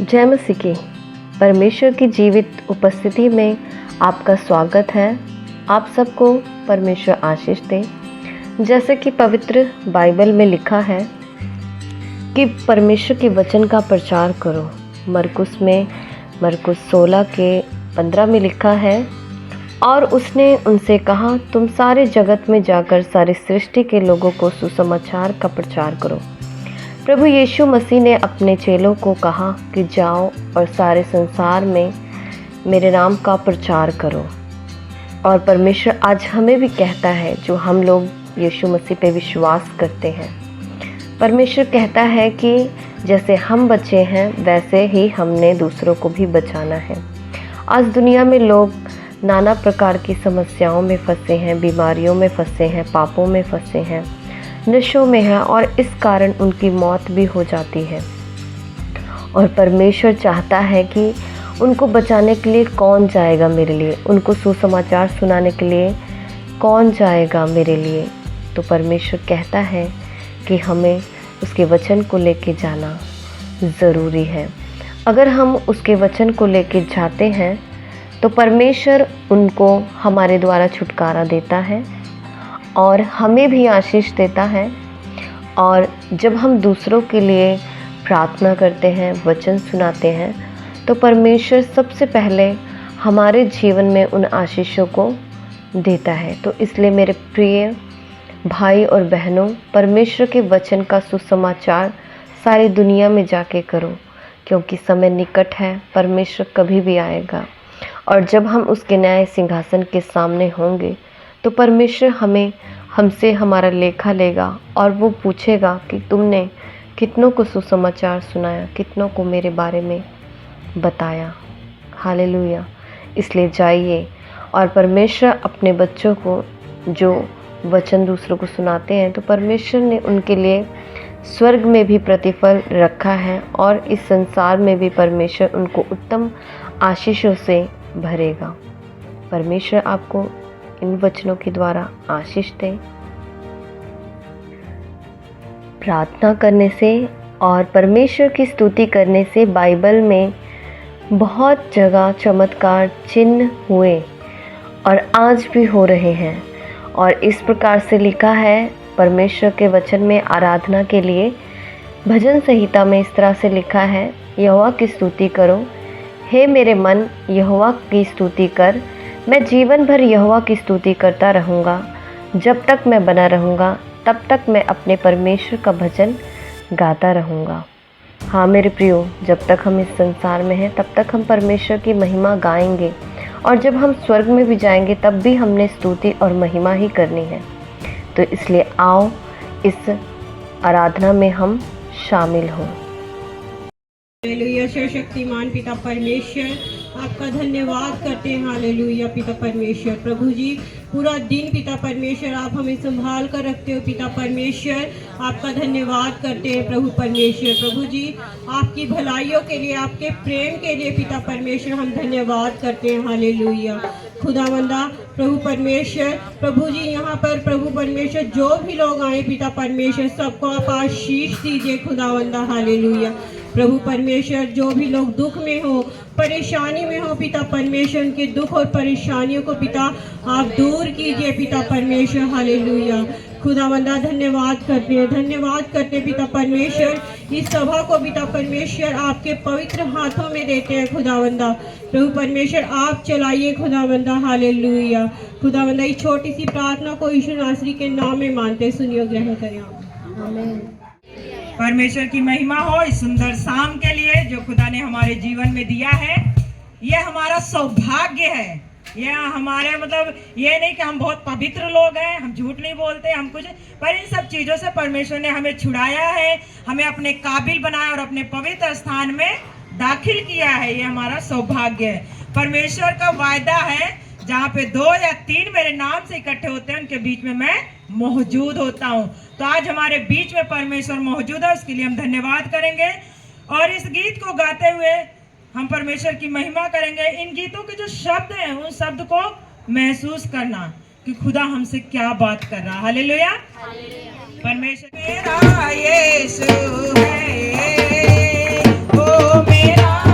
जय मसीह की। परमेश्वर की जीवित उपस्थिति में आपका स्वागत है। आप सबको परमेश्वर आशीष दे। जैसे कि पवित्र बाइबल में लिखा है कि परमेश्वर के वचन का प्रचार करो। मरकुस 16 के 15 में लिखा है, और उसने उनसे कहा, तुम सारे जगत में जाकर सारी सृष्टि के लोगों को सुसमाचार का प्रचार करो। प्रभु यीशु मसीह ने अपने चेलों को कहा कि जाओ और सारे संसार में मेरे नाम का प्रचार करो। और परमेश्वर आज हमें भी कहता है, जो हम लोग यीशु मसीह पे विश्वास करते हैं, परमेश्वर कहता है कि जैसे हम बचे हैं वैसे ही हमने दूसरों को भी बचाना है। आज दुनिया में लोग नाना प्रकार की समस्याओं में फंसे हैं, बीमारियों में फंसे हैं, पापों में फंसे हैं, नशों में हैं, और इस कारण उनकी मौत भी हो जाती है। और परमेश्वर चाहता है कि उनको बचाने के लिए कौन जाएगा मेरे लिए, उनको सुसमाचार सुनाने के लिए कौन जाएगा मेरे लिए। तो परमेश्वर कहता है कि हमें उसके वचन को लेके जाना ज़रूरी है। अगर हम उसके वचन को लेके जाते हैं तो परमेश्वर उनको हमारे द्वारा छुटकारा देता है और हमें भी आशीष देता है। और जब हम दूसरों के लिए प्रार्थना करते हैं, वचन सुनाते हैं, तो परमेश्वर सबसे पहले हमारे जीवन में उन आशीषों को देता है। तो इसलिए मेरे प्रिय भाई और बहनों, परमेश्वर के वचन का सुसमाचार सारी दुनिया में जाके करो, क्योंकि समय निकट है। परमेश्वर कभी भी आएगा, और जब हम उसके न्याय सिंहासन के सामने होंगे तो परमेश्वर हमसे हमारा लेखा लेगा, और वो पूछेगा कि तुमने कितनों को सुसमाचार सुनाया, कितनों को मेरे बारे में बताया। हालेलुया। इसलिए जाइए और परमेश्वर अपने बच्चों को जो वचन दूसरों को सुनाते हैं, तो परमेश्वर ने उनके लिए स्वर्ग में भी प्रतिफल रखा है, और इस संसार में भी परमेश्वर उनको उत्तम आशीषों से भरेगा। परमेश्वर आपको इन वचनों के द्वारा आशीष दे। प्रार्थना करने से और परमेश्वर की स्तुति करने से बाइबल में बहुत जगह चमत्कार चिन्ह हुए और आज भी हो रहे हैं। और इस प्रकार से लिखा है परमेश्वर के वचन में आराधना के लिए। भजन संहिता में इस तरह से लिखा है, यहोवा की स्तुति करो, हे मेरे मन यहोवा की स्तुति कर। मैं जीवन भर यहोवा की स्तुति करता रहूँगा। जब तक मैं बना रहूँगा तब तक मैं अपने परमेश्वर का भजन गाता रहूँगा। हाँ मेरे प्रियो, जब तक हम इस संसार में हैं तब तक हम परमेश्वर की महिमा गाएंगे, और जब हम स्वर्ग में भी जाएंगे तब भी हमने स्तुति और महिमा ही करनी है। तो इसलिए आओ इस आराधना में हम शामिल हों। हालेलुया। सर्वशक्तिमान पिता परमेश्वर, आपका धन्यवाद करते हैं। हालेलुया पिता परमेश्वर। प्रभु जी, पूरा दिन पिता परमेश्वर आप हमें संभाल कर रखते हो। पिता परमेश्वर, आपका धन्यवाद करते हैं प्रभु परमेश्वर। प्रभु जी, आपकी भलाइयों के लिए, आपके प्रेम के लिए पिता परमेश्वर हम धन्यवाद करते हैं। हालेलुया खुदावंदा प्रभु परमेश्वर। प्रभु जी, यहाँ पर प्रभु परमेश्वर जो भी लोग आए पिता परमेश्वर, सबको आप आशीष दीजिए खुदावंदा। हालेलुया प्रभु परमेश्वर, जो भी लोग दुख में हो, परेशानी में हो पिता परमेश्वर, उनके दुख और परेशानियों को पिता आप दूर कीजिए पिता परमेश्वर। हालेलुया खुदावंदा, धन्यवाद करते पिता परमेश्वर। इस सभा को पिता परमेश्वर आपके पवित्र हाथों में देते हैं खुदावंदा। प्रभु परमेश्वर आप चलाइए खुदावंदा। हालेलुया खुदावंदा, इस छोटी सी प्रार्थना को यीशु नासरी के नाम में मानते सुनियो, ग्रहण करें। आमीन। परमेश्वर की महिमा हो इस सुंदर शाम के लिए जो खुदा ने हमारे जीवन में दिया है। यह हमारा सौभाग्य है। यह हमारे ये नहीं कि हम बहुत पवित्र लोग हैं, हम झूठ नहीं बोलते, हम कुछ, पर इन सब चीज़ों से परमेश्वर ने हमें छुड़ाया है, हमें अपने काबिल बनाया और अपने पवित्र स्थान में दाखिल किया है। ये हमारा सौभाग्य है। परमेश्वर का वायदा है, जहाँ पे 2 या 3 मेरे नाम से इकट्ठे होते हैं, उनके बीच में मैं मौजूद होता हूँ। तो आज हमारे बीच में परमेश्वर मौजूद है, उसके लिए हम धन्यवाद करेंगे। और इस गीत को गाते हुए हम परमेश्वर की महिमा करेंगे। इन गीतों के जो शब्द हैं, उन शब्द को महसूस करना कि खुदा हमसे क्या बात कर रहा है। हालेलुया। परमेश्वर मेरा यीशु है, ओ मेरा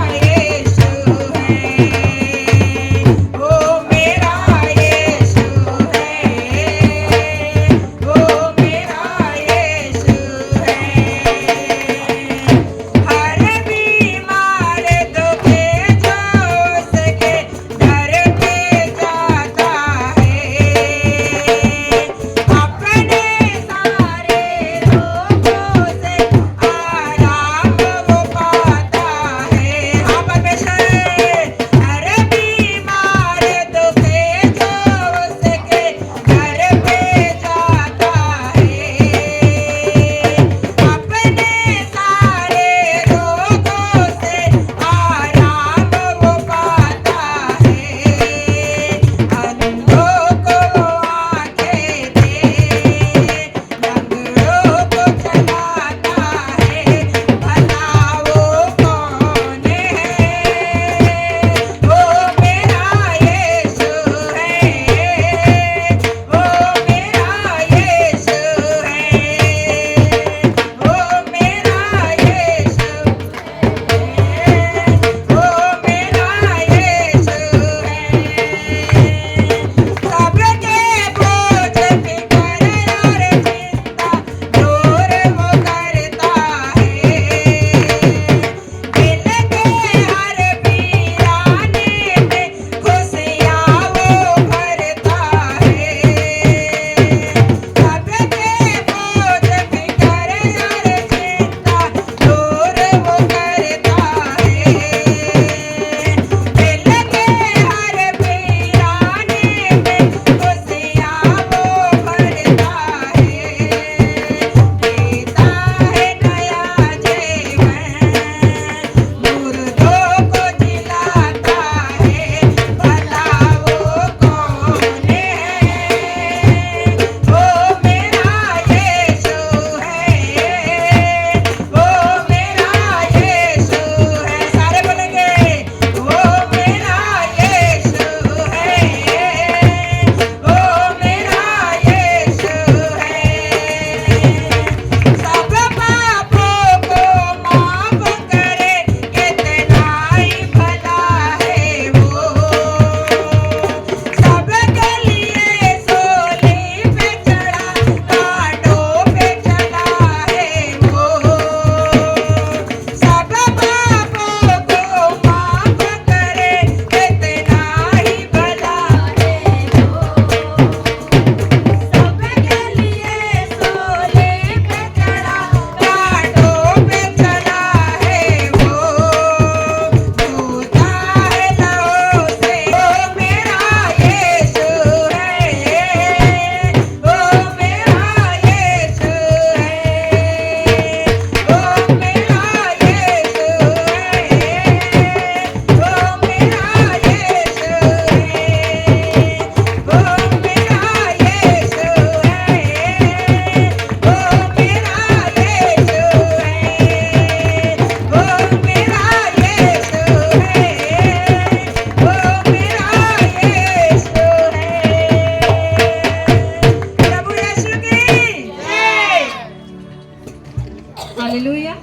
हालेलुया।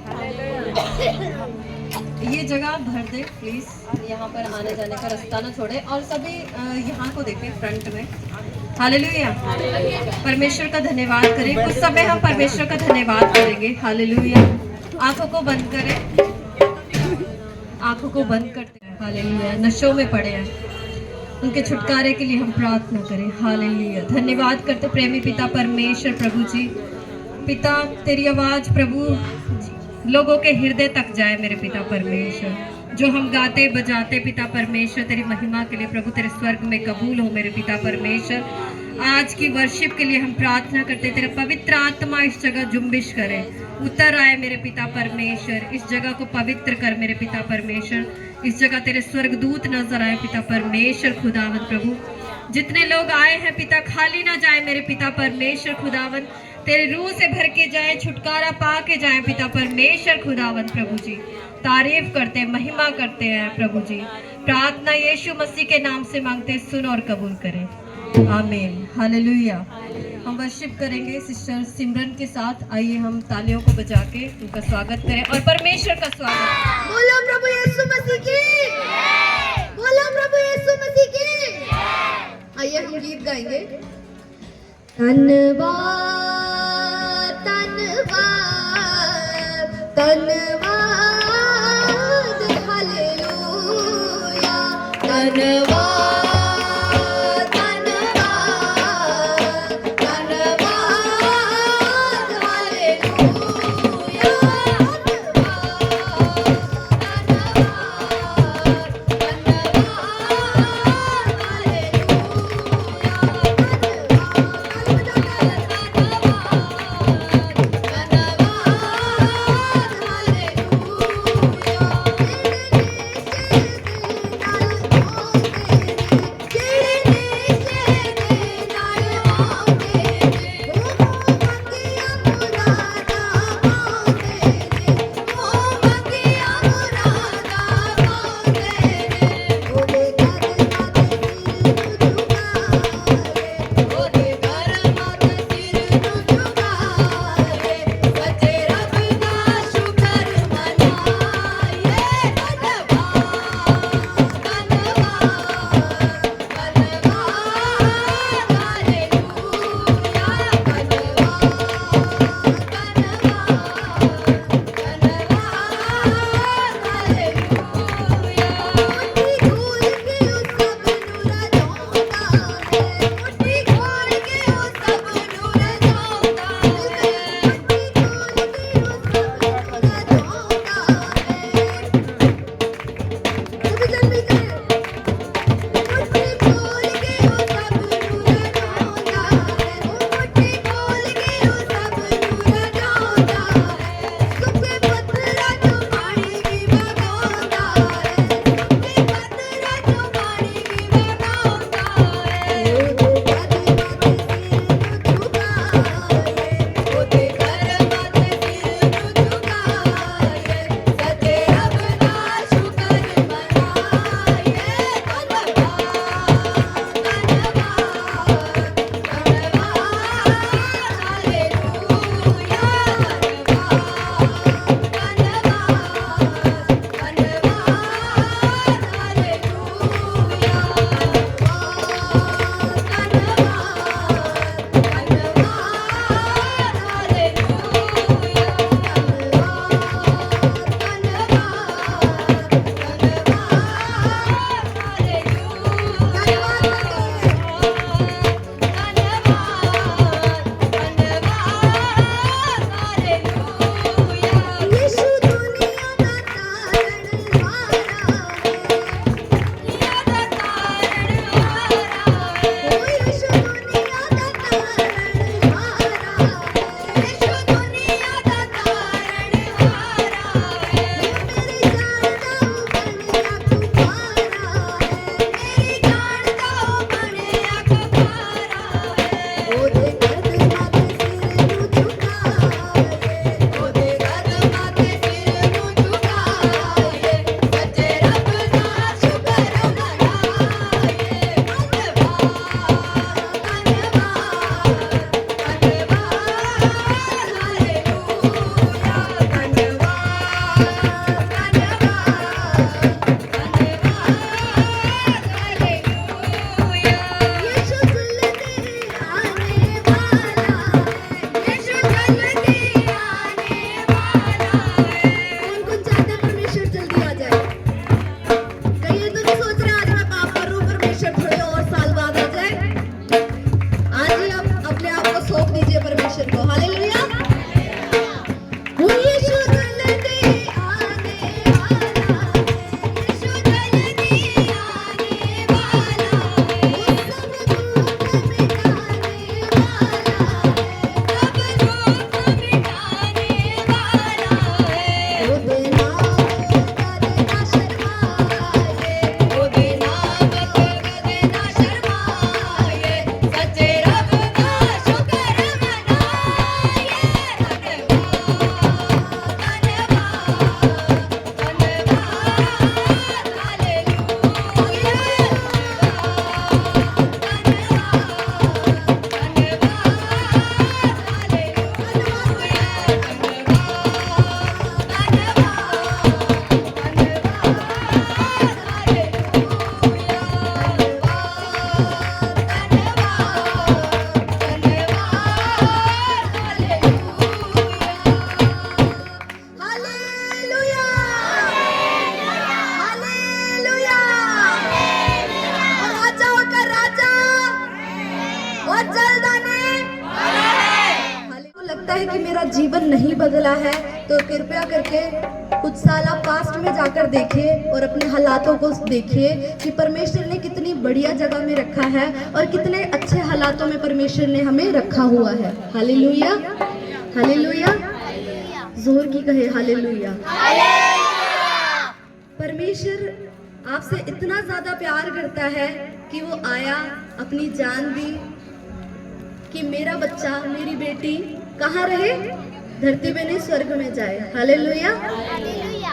ये जगह भर दे प्लीज, यहाँ पर आने जाने का रास्ता ना छोड़े और सभी यहाँ को देखें फ्रंट में। हालेलुया। परमेश्वर का धन्यवाद करें, कुछ समय हम परमेश्वर का धन्यवाद करेंगे। हालेलुया। आंखों को बंद करें, आंखों को बंद करते हैं। हालेलुया। नशों में पड़े हैं, उनके छुटकारे के लिए हम प्रार्थना करें। हालेलुया। धन्यवाद करते प्रेमी पिता परमेश्वर प्रभु जी। पिता तेरी आवाज प्रभु लोगों के हृदय तक जाए मेरे पिता परमेश्वर। जो हम गाते बजाते पिता परमेश्वर तेरी महिमा के लिए प्रभु तेरे स्वर्ग में कबूल हो मेरे पिता परमेश्वर। आज की वर्शिप के लिए हम प्रार्थना करते तेरा पवित्र आत्मा इस जगह जुम्बिश करे, उतर आए मेरे पिता परमेश्वर। इस जगह को पवित्र कर मेरे पिता परमेश्वर। इस जगह तेरे स्वर्गदूत नजर आए पिता परमेश्वर खुदावंत प्रभु। जितने लोग आए हैं पिता खाली ना जाए मेरे पिता परमेश्वर खुदावंत, तेरे रूह से भर के जाए, छुटकारा पा के जाए पिता परमेश्वर खुदावंत प्रभु जी। तारीफ करते हैं, महिमा करते हैं प्रभु जी। प्रार्थना यीशु मसीह के नाम से मांगते, सुन और कबूल करें, आमीन। हालेलुया। हम वर्शिप करेंगे सिस्टर सिमरन के साथ। आइए हम तालियों को बजा के उनका स्वागत करें और परमेश्वर का स्वागत। बोलो प्रभु यीशु मसीह की, बोलो प्रभु यीशु मसीह की। आइए हम गीत गाएंगे। धन्यवाद धन्यवाद धन्यवाद, हालेलुया। धन्यवाद लगता है कि मेरा जीवन नहीं बदला है तो कृपया करके कुछ साल आप पास्ट में जाकर देखिए और अपने हालातों को देखिए कि परमेश्वर ने कितनी बढ़िया जगह में रखा है और कितने अच्छे हालातों में परमेश्वर ने हमें रखा हुआ है। हालेलुया, हालेलुया, जोर की कहे हालेलुया। परमेश्वर आपसे इतना ज्यादा प्यार करता है कि वो आया, अपनी जान दी कि मेरा बच्चा, मेरी बेटी कहाँ रहे? धरती पे नहीं, स्वर्ग में जाए। हालेलुया।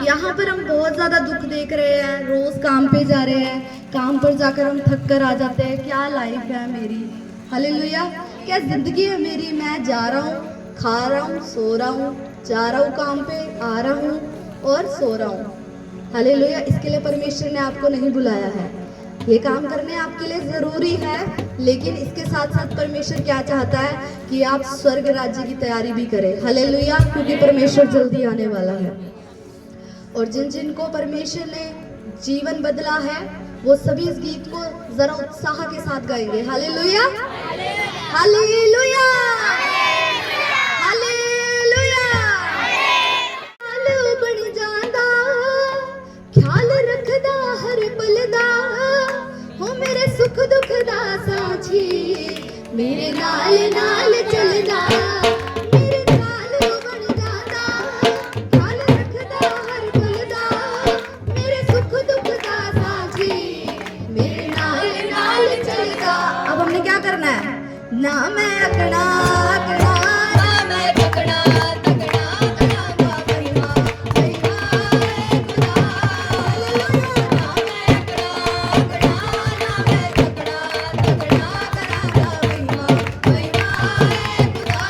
यहाँ पर हम बहुत ज्यादा दुख देख रहे हैं, रोज काम पे जा रहे हैं, काम पर जाकर हम थक कर आ जाते हैं। क्या लाइफ है मेरी, हालेलुया, क्या जिंदगी है मेरी। मैं जा रहा हूँ, खा रहा हूँ, सो रहा हूँ, जा रहा हूँ काम पे, आ रहा हूँ और सो रहा हूँ। हालेलुया। इसके लिए परमेश्वर ने आपको नहीं बुलाया है, ये काम करने आपके लिए जरूरी है, लेकिन इसके साथ साथ परमेश्वर क्या चाहता है कि आप स्वर्ग राज्य की तैयारी भी करें। हालेलुया, क्योंकि परमेश्वर जल्दी आने वाला है। और जिन जिन को परमेश्वर ने जीवन बदला है वो सभी इस गीत को जरा उत्साह के साथ गाएंगे। Hallelujah, hallelujah, hallelujah. ख्याल बन जांदा, ख्याल रखदा हर पल दा, हो मेरे सुख दुख दा साझी, मेरे नाल नाल चलदा, मेरे ख्याल बन जांदा, ख्याल रखदा हर पल दा, मेरे सुख दुख दा साझी, मेरे नाल नाल चलदा। अब हमने क्या करना है? ना मैं अकड़ा अकड़ा, ना मैं पकड़ा तकड़ा, करांगा महिमा महिमा है खुदा। हालेलुया। ना मैं अकड़ा अकड़ा, ना मैं पकड़ा तकड़ा, करांगा महिमा महिमा है खुदा।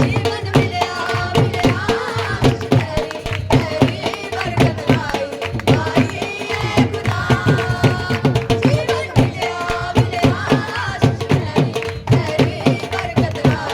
जीवन मिलया मिलया, तेरी तेरी बरकत आई आई है खुदा। जीवन मिलया मिलया, तेरी तेरी बरकत आई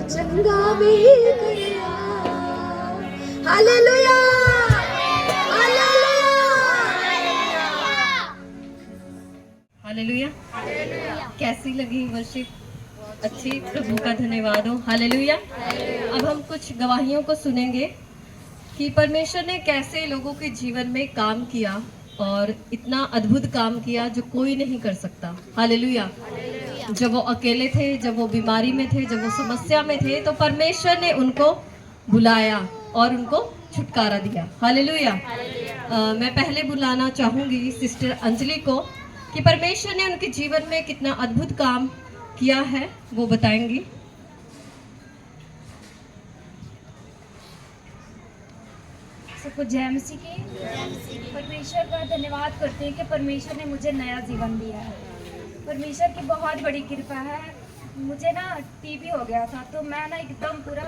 चंगा मिल गया। Hallelujah, hallelujah. कैसी लगी वर्शिप? अच्छी, प्रभु का धन्यवाद हो। हालेलुया। अब हम कुछ गवाहियों को सुनेंगे कि परमेश्वर ने कैसे लोगों के जीवन में काम किया और इतना अद्भुत काम किया जो कोई नहीं कर सकता। हालेलुया। जब वो अकेले थे, जब वो बीमारी में थे, जब वो समस्या में थे, तो परमेश्वर ने उनको बुलाया और उनको छुटकारा दिया। हालेलुया। मैं पहले बुलाना चाहूँगी सिस्टर अंजलि को कि परमेश्वर ने उनके जीवन में कितना अद्भुत काम किया है, वो बताएंगी। सबको जय मसीह की। परमेश्वर का धन्यवाद करते हैं कि परमेश्वर ने मुझे नया जीवन दिया है। परमेश्वर की बहुत बड़ी कृपा है। मुझे ना टीबी हो गया था, तो मैं ना एकदम पूरा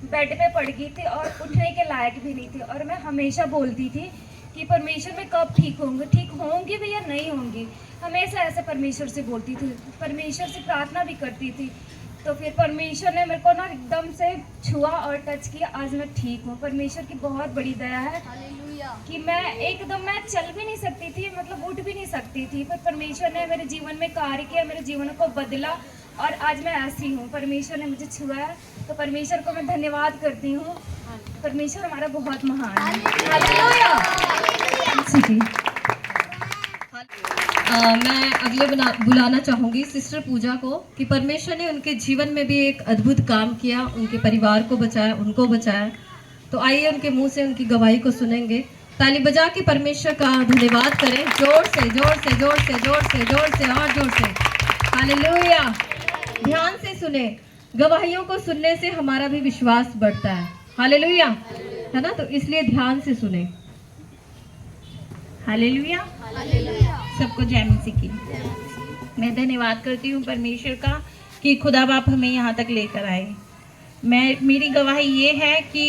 बेड पे पड़ गई थी और उठने के लायक भी नहीं थी। और मैं हमेशा बोलती थी कि परमेश्वर मैं कब ठीक होंगी भी या नहीं होंगी। हमेशा ऐसे परमेश्वर से बोलती थी, परमेश्वर से प्रार्थना भी करती थी। तो फिर परमेश्वर ने मेरे को ना एकदम से छुआ और टच किया। आज मैं ठीक हूँ। परमेश्वर की बहुत बड़ी दया है कि मैं चल भी नहीं सकती थी, मतलब उठ भी नहीं सकती थी, पर परमेश्वर ने मेरे जीवन में कार्य किया, मेरे जीवन को बदला और आज मैं ऐसी हूँ। परमेश्वर ने मुझे छुआ है, तो परमेश्वर को मैं धन्यवाद करती हूँ। परमेश्वर हमारा बहुत महान है। हालेलुया। मैं अगले बुलाना चाहूँगी सिस्टर पूजा को कि परमेश्वर ने उनके जीवन में भी एक अद्भुत काम किया, उनके परिवार को बचाया, उनको बचाया। तो आइए उनके मुंह से उनकी गवाही को सुनेंगे। ताली बजा के परमेश्वर का धन्यवाद करें, जोर से जोर से जोर से जोर से जोर से और जोर से। हालेलुया। ध्यान से सुने, गवाहियों को सुनने से हमारा भी विश्वास बढ़ता है। हालेलुया, है ना? तो इसलिए ध्यान से सुने। हालेलुया। सबको जय मसीह की। मैं धन्यवाद करती हूँ परमेश्वर का कि खुदा बाप हमें यहाँ तक लेकर आए। मेरी गवाही ये है कि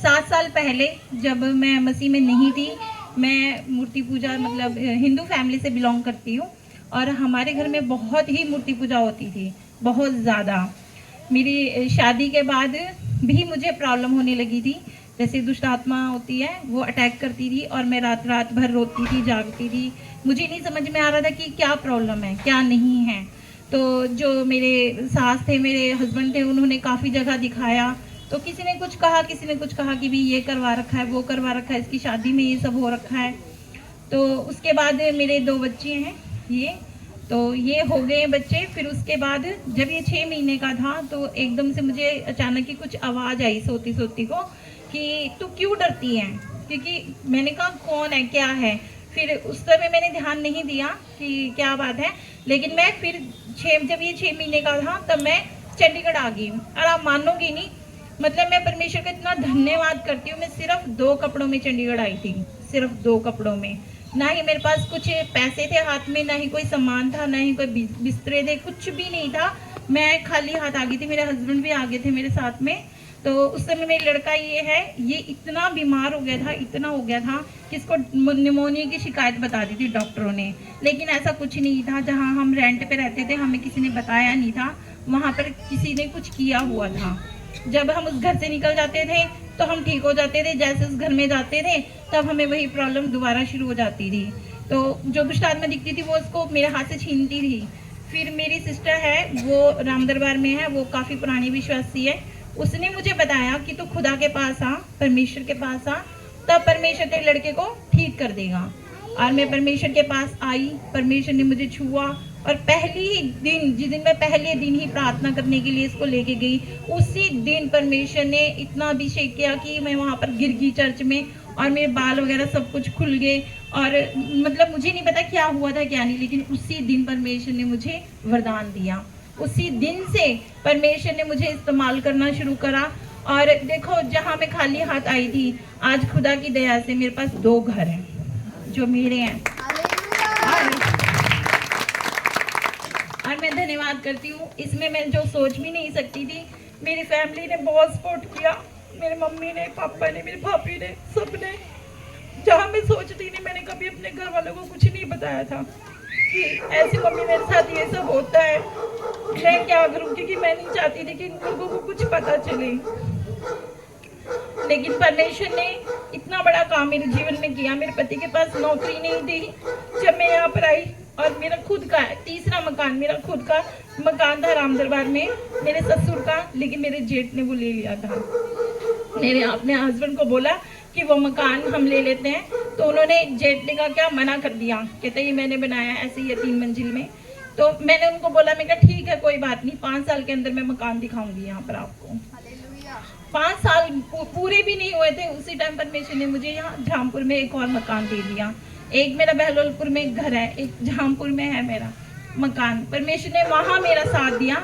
7 साल पहले जब मैं मसीह में नहीं थी, मैं मूर्ति पूजा मतलब हिंदू फैमिली से बिलोंग करती हूँ और हमारे घर में बहुत ही मूर्ति पूजा होती थी, बहुत ज़्यादा। मेरी शादी के बाद भी मुझे प्रॉब्लम होने लगी थी, जैसे दुष्ट आत्मा होती है वो अटैक करती थी और मैं रात भर रोती थी, जागती थी। मुझे नहीं समझ में आ रहा था कि क्या प्रॉब्लम है क्या नहीं है। तो जो मेरे सास थे, मेरे हस्बैंड थे, उन्होंने काफ़ी जगह दिखाया। तो किसी ने कुछ कहा, किसी ने कुछ कहा कि भी ये करवा रखा है, वो करवा रखा है, इसकी शादी में ये सब हो रखा है। तो उसके बाद मेरे 2 बच्चे हैं ये हो गए बच्चे। फिर उसके बाद जब ये 6 महीने का था तो एकदम से मुझे अचानक ही कुछ आवाज़ आई सोती सोती को कि तू क्यों डरती है, क्योंकि मैंने कहा कौन है क्या है। फिर उस समय मैंने ध्यान नहीं दिया कि क्या बात है, लेकिन मैं फिर जब ये 6 महीने का था तब मैं चंडीगढ़ आ गई। और आप मानोगे नहीं, मतलब मैं परमेश्वर का इतना धन्यवाद करती हूँ। मैं सिर्फ 2 कपड़ों में चंडीगढ़ आई थी, सिर्फ 2 कपड़ों में। ना ही मेरे पास कुछ पैसे थे हाथ में, ना ही कोई सामान था, ना ही कोई बिस्तरे थे, कुछ भी नहीं था। मैं खाली हाथ आ गई थी। मेरे हस्बैंड भी आ गए थे मेरे साथ में। तो उस समय मेरा लड़का ये इतना बीमार हो गया था, इतना हो गया था कि इसको निमोनिया की शिकायत बता दी थी डॉक्टरों ने। लेकिन ऐसा कुछ नहीं था। जहाँ हम रेंट पे रहते थे हमें किसी ने बताया नहीं था, वहाँ पर किसी ने कुछ किया हुआ था। जब हम उस घर से निकल जाते थे तो हम ठीक हो जाते थे, जैसे उस घर में जाते थे तब हमें वही प्रॉब्लम दोबारा शुरू हो जाती थी। तो जो दुष्ट आत्मा दिखती थी वो उसको मेरे हाथ से छीनती थी। फिर मेरी सिस्टर है वो राम दरबार में है, वो काफ़ी पुरानी विश्वासी है। उसने मुझे बताया कि तू खुदा के पास आ, परमेश्वर के पास आ, तब परमेश्वर तेरे लड़के को ठीक कर देगा। और मैं परमेश्वर के पास आई, परमेश्वर ने मुझे छुआ और पहली ही दिन, जिस दिन मैं पहले दिन ही प्रार्थना करने के लिए इसको लेके गई, उसी दिन परमेश्वर ने इतना अभिषेक किया कि मैं वहाँ पर गिर गई चर्च में और मेरे बाल वगैरह सब कुछ खुल गए। और मतलब मुझे नहीं पता क्या हुआ था क्या नहीं, लेकिन उसी दिन परमेश्वर ने मुझे वरदान दिया। उसी दिन से परमेश्वर ने मुझे इस्तेमाल करना शुरू करा। और देखो, जहाँ मैं खाली हाथ आई थी, आज खुदा की दया से मेरे पास 2 घर हैं जो मेरे हैं। और मैं धन्यवाद करती हूँ, इसमें मैं जो सोच भी नहीं सकती थी। मेरी फैमिली ने बहुत सपोर्ट किया, मेरे मम्मी ने, पापा ने, मेरी भाभी ने, सब ने। जहाँ मैं सोचती नहीं, मैंने कभी अपने घर वालों को कुछ नहीं बताया था कि ऐसी मम्मी मेरे साथ ये सब होता है। मैं क्या करूं, क्योंकि मैं नहीं चाहती थी कि इन लोगों को कुछ पता चले। लेकिन परमेश्वर ने इतना बड़ा काम मेरे जीवन में किया। मेरे पति के पास नौकरी नहीं थी जब मैं यहाँ पर आई, और मेरा खुद का तीसरा मकान, मेरा खुद का मकान था राम दरबार में मेरे ससुर का, लेकिन मेरे जेठ ने वो ले लिया था। मेरे अपने हस्बैंड को बोला कि वो मकान हम ले लेते हैं, तो उन्होंने, जेठ ने कहा क्या, मना कर दिया। कहते ये मैंने बनाया ऐसे ही 3 मंजिल में। तो मैंने उनको बोला, मैं कहा ठीक है कोई बात नहीं, 5 साल के अंदर मैं मकान दिखाऊंगी यहाँ पर आपको। 5 साल पूरे भी नहीं हुए थे, उसी टाइम परमेश्वर ने मुझे यहाँ झामपुर में एक और मकान दे दिया। एक मेरा बहलोलपुर में एक घर है, एक झामपुर में है मेरा मकान। परमेश्वर ने वहाँ मेरा साथ दिया,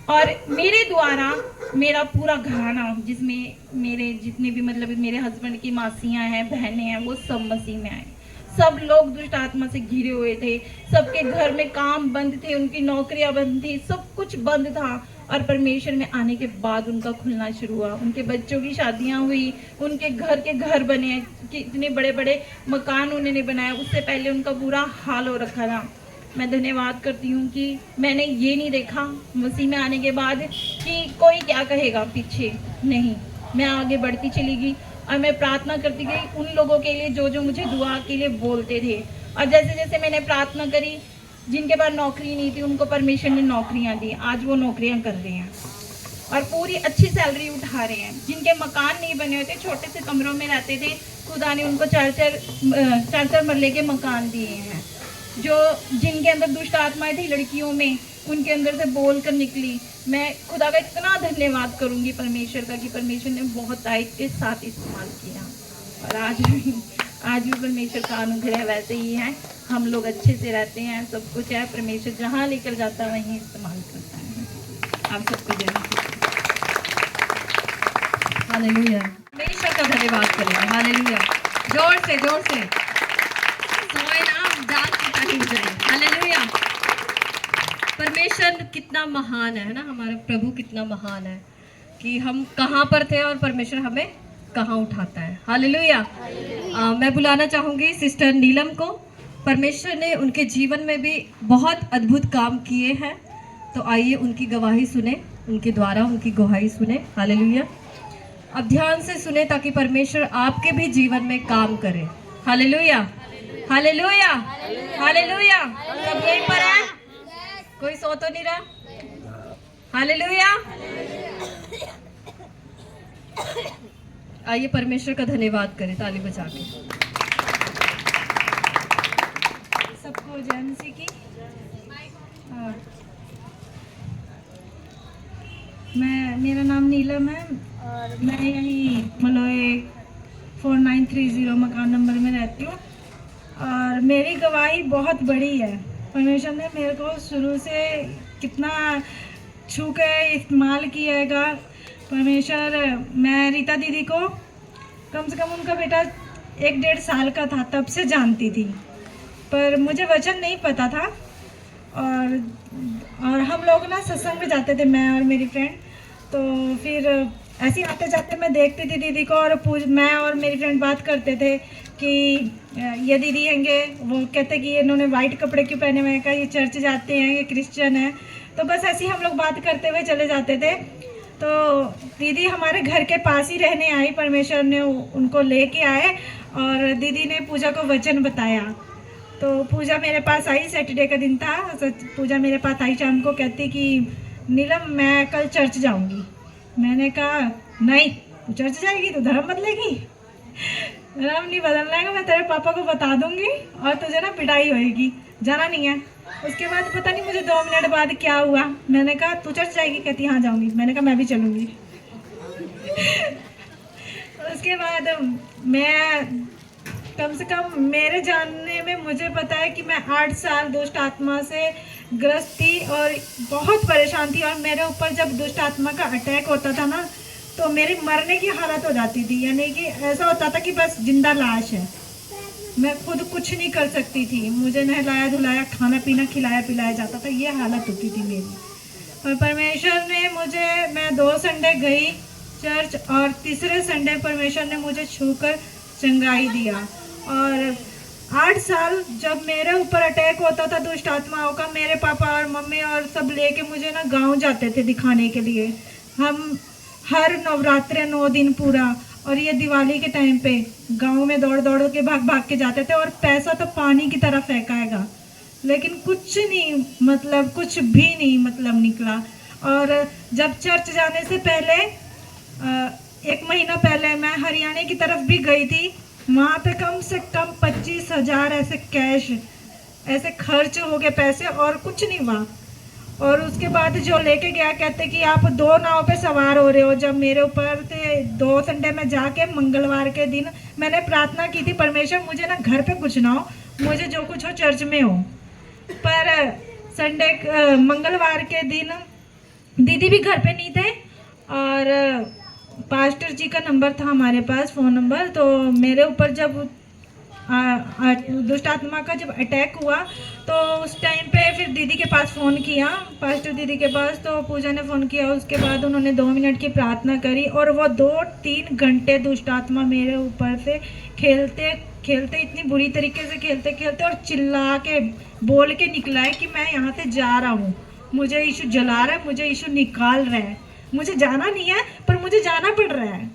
और मेरे द्वारा मेरा पूरा घराना, जिसमें मेरे जितने भी मतलब मेरे हस्बैंड की मासियाँ हैं, बहनें हैं, वो सब मसीह में आए। सब लोग दुष्ट आत्मा से घिरे हुए थे, सबके घर में काम बंद थे, उनकी नौकरियां बंद थी, सब कुछ बंद था। और परमेश्वर में आने के बाद उनका खुलना शुरू हुआ, उनके बच्चों की शादियां हुई, उनके घर बने, कि इतने बड़े बड़े मकान उन्होंने बनाए। उससे पहले उनका बुरा हाल हो रखा था। मैं धन्यवाद करती हूँ कि मैंने ये नहीं देखा मसीह में आने के बाद कि कोई क्या कहेगा, पीछे नहीं, मैं आगे बढ़ती चली गई। और मैं प्रार्थना करती गई उन लोगों के लिए जो मुझे दुआ के लिए बोलते थे। और जैसे जैसे मैंने प्रार्थना करी, जिनके पास नौकरी नहीं थी उनको परमेश्वर ने नौकरियां दी, आज वो नौकरियां कर रहे हैं और पूरी अच्छी सैलरी उठा रहे हैं। जिनके मकान नहीं बने हुए थे, छोटे से कमरों में रहते थे, खुदा ने उनको 4-4 मरले के मकान दिए हैं। जो जिनके अंदर दुष्ट आत्माएं थी लड़कियों में, उनके अंदर से बोल कर निकली। मैं खुदा का इतना धन्यवाद करूंगी परमेश्वर का, कि परमेश्वर ने बहुत दायित्व के साथ इस्तेमाल किया। और आज भी परमेश्वर का अनुग्रह वैसे ही है, हम लोग अच्छे से रहते हैं, सब कुछ है। परमेश्वर जहाँ लेकर जाता है वहीं इस्तेमाल करता है। आप सबको जय मसीह। हालेलुया, परमेश्वर का धन्यवाद करेंगे। हालेलुया, जोर से सोए ना, जाग के तारीफ करें। हालेलुया, परमेश्वर कितना महान है ना, हमारा प्रभु कितना महान है कि हम कहाँ पर थे और परमेश्वर हमें कहाँ उठाता है। हालेलुया। मैं बुलाना चाहूँगी सिस्टर नीलम को। परमेश्वर ने उनके जीवन में भी बहुत अद्भुत काम किए हैं, तो आइए उनकी गवाही सुने, उनके द्वारा उनकी गवाही सुने। हालेलुया। अब ध्यान से सुने ताकि परमेश्वर आपके भी जीवन में काम करे। Hallelujah, hallelujah, hallelujah. सब यहीं पर है, कोई सो तो नहीं रहा। हालेलुया। आइए परमेश्वर का धन्यवाद करें ताली बजा के। सबको जय मसीह की। मेरा नाम नीलम है और मैं यहीं मलोए 4930 मकान नंबर में रहती हूँ। और मेरी गवाही बहुत बड़ी है। परमेश्वर ने मेरे को शुरू से कितना छू के इस्तेमाल किएगा। परमेश्वर, मैं रीता दीदी को कम से कम उनका बेटा 1-1.5 साल का था तब से जानती थी, पर मुझे वचन नहीं पता था। और हम लोग ना सत्संग में जाते थे, मैं और मेरी फ्रेंड। तो फिर ऐसे ही आते जाते मैं देखती थी दीदी को, और मैं और मेरी फ्रेंड बात करते थे कि ये दीदी हैंगे, वो कहते कि इन्होंने वाइट कपड़े क्यों पहने हुए हैं, का ये चर्च जाते हैं, ये क्रिश्चियन है। तो बस ऐसे ही हम लोग बात करते हुए चले जाते थे। तो दीदी हमारे घर के पास ही रहने आई, परमेश्वर ने उनको लेके आए और दीदी ने पूजा को वचन बताया। तो पूजा मेरे पास आई, सैटरडे का दिन था। पूजा मेरे पास आई शाम को, कहती कि नीलम मैं कल चर्च जाऊंगी। मैंने कहा नहीं, तू चर्च जाएगी तो धर्म बदलेगी? धर्म नहीं बदलना है, मैं तेरे पापा को बता दूंगी और तुझे ना पिटाई होएगी, जाना नहीं है। उसके बाद पता नहीं मुझे 2 मिनट बाद क्या हुआ, मैंने कहा तू चर्च जाएगी? कहती हाँ जाऊंगी। मैंने कहा मैं भी चलूंगी। उसके बाद मैं कम से कम मेरे जानने में मुझे पता है कि मैं 8 साल दुष्ट आत्मा से ग्रस्त थी और बहुत परेशान थी। और मेरे ऊपर जब दुष्ट आत्मा का अटैक होता था ना, तो मेरी मरने की हालत हो जाती थी। यानी कि ऐसा होता था कि बस जिंदा लाश है, मैं खुद कुछ नहीं कर सकती थी। मुझे नहलाया धुलाया, खाना पीना खिलाया पिलाया जाता था, ये हालत होती थी मेरी। और परमेश्वर ने मुझे, मैं 2 संडे गई चर्च और तीसरे संडे परमेश्वर ने मुझे छूकर चंगाई दिया। और 8 साल जब मेरे ऊपर अटैक होता था दुष्ट आत्माओं का, मेरे पापा और मम्मी और सब लेके मुझे ना गांव जाते थे दिखाने के लिए। हम हर नवरात्रे 9 दिन पूरा, और ये दिवाली के टाइम पे गांव में दौड़ दौड़ के भाग भाग के जाते थे, और पैसा तो पानी की तरह फेंकाएगा, लेकिन कुछ नहीं, मतलब कुछ भी नहीं मतलब निकला। और जब चर्च जाने से पहले 1 महीना पहले मैं हरियाणा की तरफ भी गई थी, वहाँ पे कम से कम 25,000 ऐसे कैश ऐसे खर्च हो गए पैसे, और कुछ नहीं हुआ। और उसके बाद जो लेके गया कहते कि आप 2 नाव पे सवार हो रहे हो। जब मेरे ऊपर थे 2 संडे में जाके मंगलवार के दिन मैंने प्रार्थना की थी, परमेश्वर मुझे ना घर पे कुछ ना हो, मुझे जो कुछ हो चर्च में हो। पर संडे मंगलवार के दिन दीदी भी घर पे नहीं थे, और पास्टर जी का नंबर था हमारे पास, फ़ोन नंबर। तो मेरे ऊपर जब दुष्ट आत्मा का जब अटैक हुआ तो उस टाइम पे फिर दीदी के पास फ़ोन किया, पास्टर दीदी के पास। तो पूजा ने फ़ोन किया, उसके बाद उन्होंने 2 मिनट की प्रार्थना करी, और वो 2-3 घंटे दुष्ट आत्मा मेरे ऊपर से खेलते खेलते, इतनी बुरी तरीके से खेलते खेलते और चिल्ला के बोल के निकला है कि मैं यहाँ से जा रहा हूँ, मुझे यीशु जला रहा है, मुझे यीशु निकाल रहा है, मुझे जाना नहीं है पर मुझे जाना पड़ रहा है।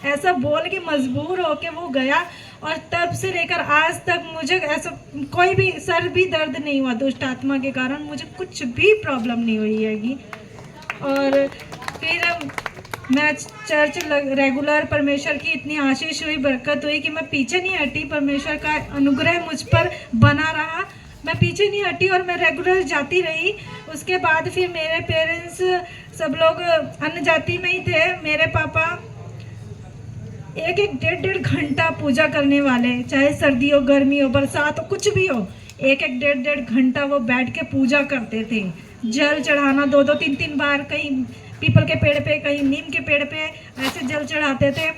ऐसा बोल के मजबूर होके वो गया, और तब से लेकर आज तक मुझे ऐसा कोई भी सर भी दर्द नहीं हुआ दुष्ट आत्मा के कारण, मुझे कुछ भी प्रॉब्लम नहीं हुई हैगी। और फिर मैं चर्च रेगुलर, परमेश्वर की इतनी आशीष हुई, बरकत हुई कि मैं पीछे नहीं हटी। परमेश्वर का अनुग्रह मुझ पर बना रहा, मैं पीछे नहीं हटी और मैं रेगुलर जाती रही। उसके बाद फिर मेरे पेरेंट्स सब लोग अन्य जाति में ही थे। मेरे पापा 1-1, 1.5 घंटा पूजा करने वाले, चाहे सर्दी हो, गर्मी हो, बरसात हो, कुछ भी हो, 1-1, 1.5 घंटा वो बैठ के पूजा करते थे। जल चढ़ाना 2-2, 3-3 बार, कहीं पीपल के पेड़ पे, कहीं नीम के पेड़ पे ऐसे जल चढ़ाते थे,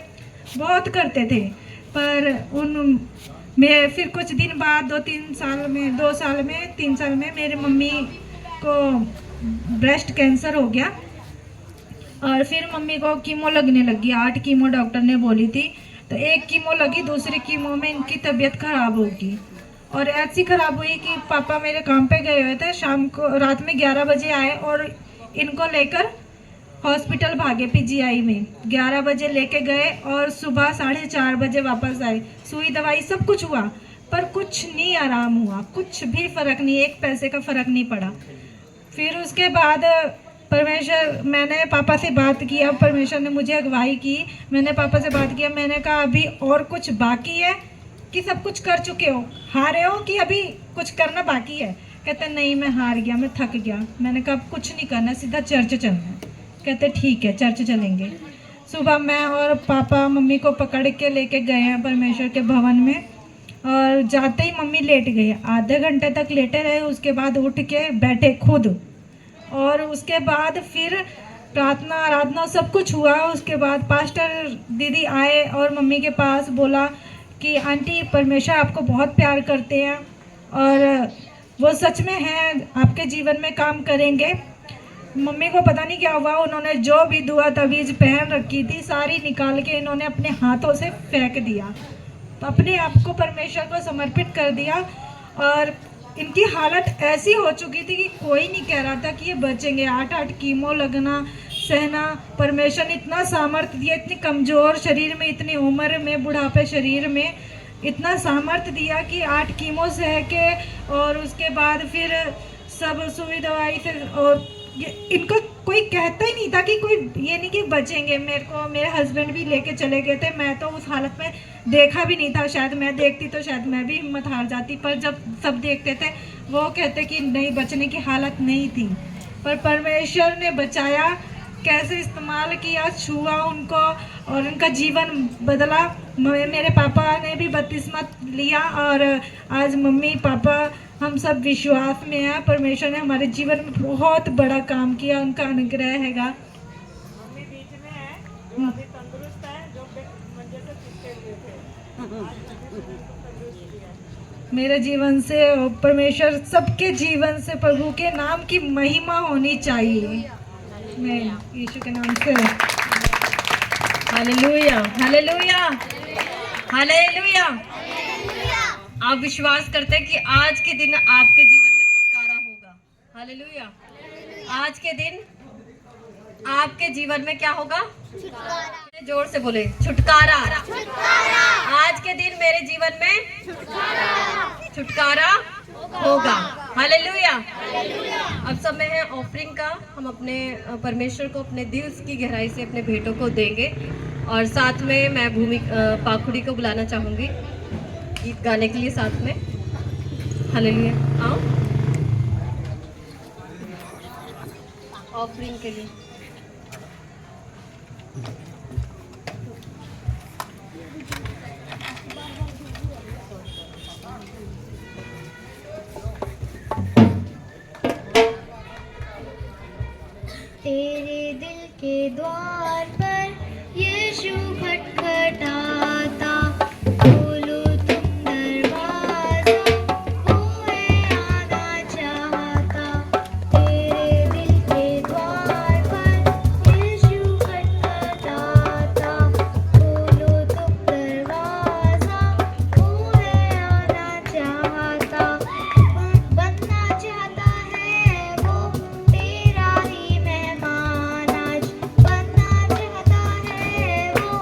बहुत करते थे। पर मैं फिर कुछ दिन बाद 2 साल में 3 साल में मेरी मम्मी को ब्रेस्ट कैंसर हो गया, और फिर मम्मी को कीमो लगने लगी। 8 कीमो डॉक्टर ने बोली थी। तो 1 कीमो लगी, दूसरी कीमो में इनकी तबीयत खराब होगी, और ऐसी खराब हुई कि पापा मेरे काम पे गए हुए थे, शाम को रात में 11 बजे आए और इनको लेकर हॉस्पिटल भागे पीजीआई में। 11 बजे लेके गए और सुबह 4:30 बजे वापस आए। सुई दवाई सब कुछ हुआ, पर कुछ नहीं आराम हुआ, कुछ भी फ़र्क नहीं, 1 पैसे का फ़र्क नहीं पड़ा। फिर उसके बाद परमेश्वर, मैंने पापा से बात किया, परमेश्वर ने मुझे अगुवाई की, मैंने पापा से बात किया, मैंने कहा अभी और कुछ बाकी है कि सब कुछ कर चुके हो, हारे हो कि अभी कुछ करना बाकी है? कहते नहीं मैं हार गया, मैं थक गया। मैंने कहा अब कुछ नहीं करना, सीधा चर्च चलना है। कहते ठीक है चर्च चलेंगे। सुबह मैं और पापा मम्मी को पकड़ के लेके गए हैं परमेश्वर के भवन में, और जाते ही मम्मी लेट गई, आधे घंटे तक लेटे रहे। उसके बाद उठ के बैठे खुद, और उसके बाद फिर प्रार्थना आराधना सब कुछ हुआ। उसके बाद पास्टर दीदी आए और मम्मी के पास बोला कि आंटी परमेश्वर आपको बहुत प्यार करते हैं, और वो सच में है, आपके जीवन में काम करेंगे। मम्मी को पता नहीं क्या हुआ, उन्होंने जो भी दुआ तवीज़ पहन रखी थी सारी निकाल के इन्होंने अपने हाथों से फेंक दिया, तो अपने आप को परमेश्वर को समर्पित कर दिया। और इनकी हालत ऐसी हो चुकी थी कि कोई नहीं कह रहा था कि ये बचेंगे। 8-8 कीमो लगना सहना, परमेश्वर ने इतना सामर्थ्य दिया, इतनी कमज़ोर शरीर में, इतनी उम्र में, बुढ़ापे शरीर में इतना सामर्थ्य दिया कि 8 कीमो सह के, और उसके बाद फिर सब सुई दवाई से, और इनको कोई कहता ही नहीं था कि कोई ये नहीं कि बचेंगे। मेरे हस्बैंड भी लेके चले गए थे, मैं तो उस हालत में देखा भी नहीं था। शायद मैं देखती तो शायद मैं भी हिम्मत हार जाती, पर जब सब देखते थे वो कहते कि नहीं, बचने की हालत नहीं थी। पर परमेश्वर ने बचाया, कैसे इस्तेमाल किया, छुआ उनको और उनका जीवन बदला। मेरे पापा ने भी बपतिस्मा लिया, और आज मम्मी पापा हम सब विश्वास में हैं। परमेश्वर ने हमारे जीवन में बहुत बड़ा काम किया, उनका अनुग्रह हैगा। मम्मी बीच में है, वो अभी तंदुरुस्त है, जो मंजे से टूटे हुए थे। मेरे जीवन से और परमेश्वर सबके जीवन से प्रभु के नाम की महिमा होनी चाहिए। मैं यीशु के नाम से हालेलुया, हालेलुया, हालेलुया। आप विश्वास करते हैं कि आज के दिन आपके जीवन में छुटकारा होगा। हालेलुया। आज के दिन आपके जीवन में क्या होगा? छुटकारा। जोर से बोले, छुटकारा। आज के दिन मेरे जीवन में छुटकारा होगा। हालेलुया। अब समय है ऑफरिंग का। हम अपने परमेश्वर को अपने दिल की गहराई से अपने भेंटों को देंगे और साथ में मैं भूमि पाखुड़ी को बुलाना चाहूंगी गीत गाने के लिए साथ में। हालेलुया। आओ ऑफरिंग के लिए। तेरे दिल के द्वार पर यीशु खटखटाता, खोलो तुम दरवाजा, कोई आना चाहता। तेरे दिल के द्वार पर यीशु खटखटाता, खोलो तुम दरवाजा, कोई आना चाहता। बनना चाहता है वो तेरा ही मेहमान आज, बनना चाहता है वो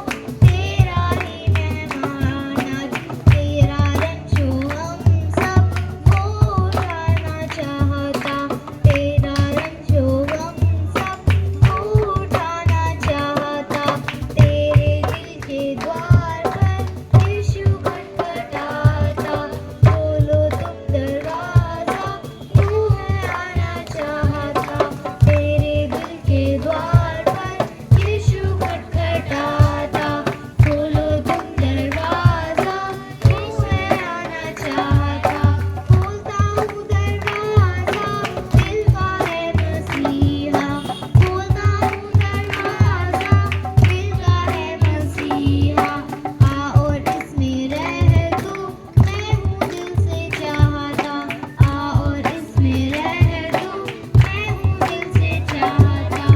तेरा ही मेहमान आज। तेरा रंजो हम सब वो उठाना चाहता, तेरा रंजो हम सब वो उठाना चाहता। तेरे दिल के द्वार पर यीशु खटखटाता, खोलो तुम दरवाजा, तू है आना चाहता। तेरे दिल के द्वार पर यीशु खटखटाता, खोलो तुम दरवाजा, तू है आना चाहता। खोलता हूँ दरवाजा, दिल का है मसीहा, खोलता हूँ दरवाजा, दिल का है मसीहा। आ और इसमें रह तू, मैं हूँ दिल से चाहता। आ और इसमें रह तू, मैं हूँ दिल से चाहता।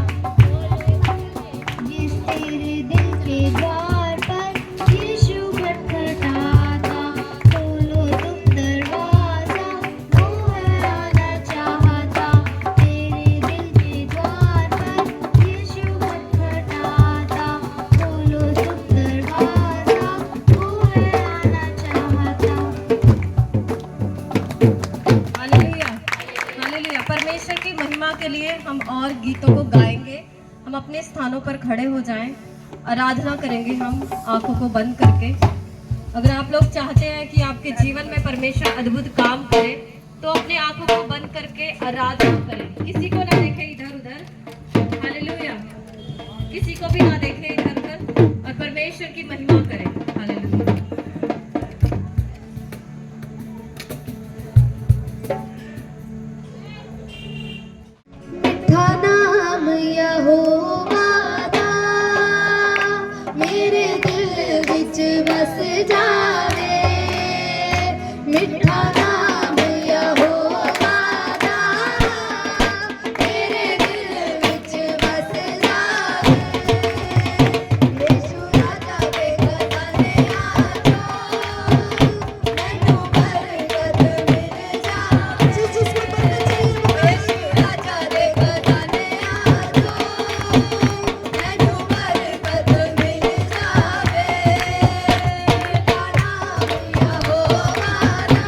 जिस तेरे दिल के द्वार पर यीशु खटखटाता, खोलो तुम दरवाजा, वो है आना चाहता। तेरे दिल के द्वार पर यीशु खटखटाता, खोलो तुम दरवाजा, वो है आना चाहता। हालेलुया। हालेलुया। परमेश्वर की महिमा के लिए हम और गीतों को गाएंगे। हम अपने स्थानों पर खड़े हो जाएं, आराधना करेंगे हम आंखों को बंद करके। अगर आप लोग चाहते हैं कि आपके जीवन में परमेश्वर अद्भुत काम करे तो अपने आंखों को बंद करके आराधना करें। किसी को ना देखें इधर उधर। हालेलुया। किसी को भी ना देखें इधर उधर और परमेश्वर की महिमा करें। हालेलुया। मिठा नाम यहोवा दा, मेरे दिल विच बस जावे। मिठा नाम यहोवा दा, मेरे दिल विच बस जावे। यीशु राजा दे खजाने आजो, मैनू बरकत मिल जावे। जिसमें बरकत यीशु राजा दे खजाने आजो, मैनू बरकत मिल जावे। मिठा नाम यहोवा दा,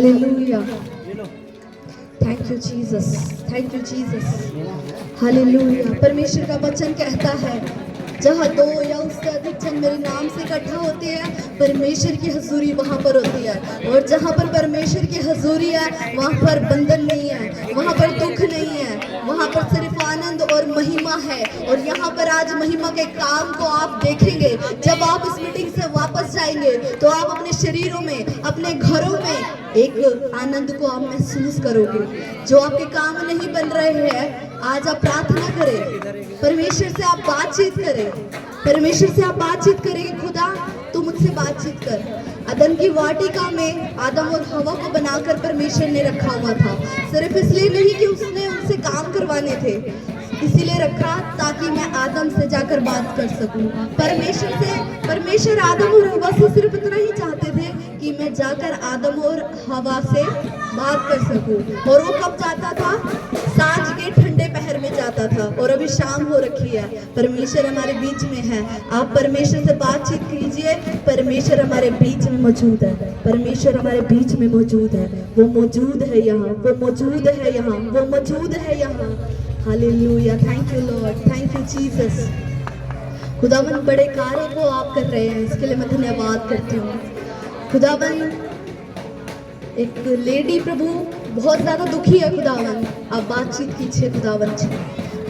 hallelujah. Thank you Jesus, thank you Jesus, hallelujah. परमेश्वर का वचन कहता है जहाँ दो या उससे अधिक जन मेरे नाम से इकट्ठा होते हैं, परमेश्वर की हजूरी वहाँ पर होती है। और जहाँ पर परमेश्वर की हजूरी है वहाँ पर बंधन नहीं है, वहाँ पर दुख नहीं है, वहाँ पर सिर्फ आनंद और महिमा है। और यहाँ पर आज महिमा के काम को आप देखेंगे। जब आप इस मीटिंग से वापस जाएंगे तो आप अपने शरीरों में, अपने घरों में एक आनंद को आप महसूस करोगे। जो आपके काम नहीं बन रहे हैं, आज आप प्रार्थना करें, परमेश्वर से आप बातचीत करें, परमेश्वर से आप बातचीत करें कि खुदा तू मुझसे बातचीत कर। अदन की वाटिका में आदम और हवा को बनाकर परमेश्वर ने रखा हुआ था, सिर्फ इसलिए नहीं कि उसने उनसे काम करवाने थे, इसीलिए रखा ताकि मैं आदम से जाकर बात कर सकूं। परमेश्वर आदम और हवा से सिर्फ इतना ही चाहते थे कि मैं जाकर आदम और हवा से बात कर सकूं। और वो कब जाता था? सांझ के ठंडे पहर में जाता था। और अभी शाम हो रखी है, परमेश्वर हमारे बीच में है। आप परमेश्वर से बातचीत कीजिए, परमेश्वर हमारे बीच में मौजूद है, परमेश्वर हमारे बीच में मौजूद है। वो मौजूद है यहाँ, वो मौजूद है यहाँ, वो मौजूद है यहाँ। Hallelujah, thank you Lord, thank you Jesus. खुदावन बड़े कार्य को आप कर रहे हैं, इसके लिए मैं धन्यवाद करती हूँ। खुदावन एक लेडी प्रभु बहुत ज़्यादा दुखी है, खुदावन आप बातचीत कीजिए खुदावन जी।